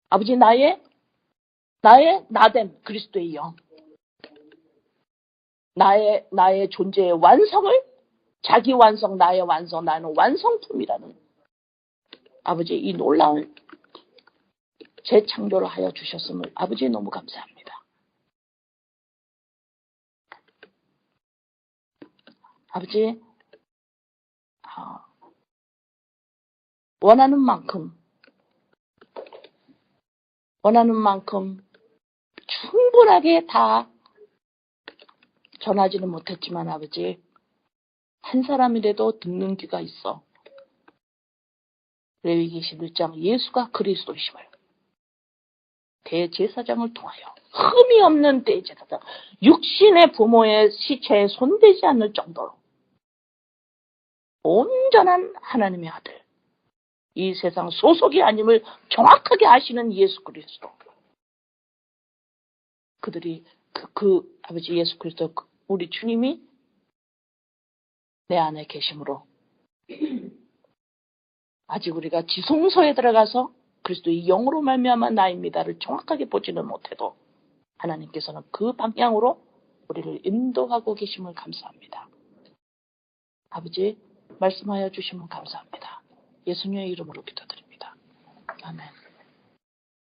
아버지 나의 나됨 그리스도의 영 나의 존재의 완성을 자기 완성 나의 완성 나는 완성품이라는 아버지 이 놀라운 재창조를 하여 주셨음을 아버지 너무 감사합니다. 아버지 원하는 만큼 충분하게 다 전하지는 못했지만 아버지 한 사람이라도 듣는 귀가 있어 레위기 21장 예수가 그리스도이심을 대제사장을 통하여 흠이 없는 대제사장 육신의 부모의 시체에 손대지 않을 정도로 온전한 하나님의 아들 이 세상 소속이 아님을 정확하게 아시는 예수 그리스도 그들이 그 아버지 예수 그리스도 우리 주님이 내 안에 계심으로 아직 우리가 지성소에 들어가서 그리스도의 영으로 말미암아 나입니다를 정확하게 보지는 못해도 하나님께서는 그 방향으로 우리를 인도하고 계심을 감사합니다. 아버지 말씀하여 주심을 감사합니다. 예수님의 이름으로 기도드립니다. 아멘.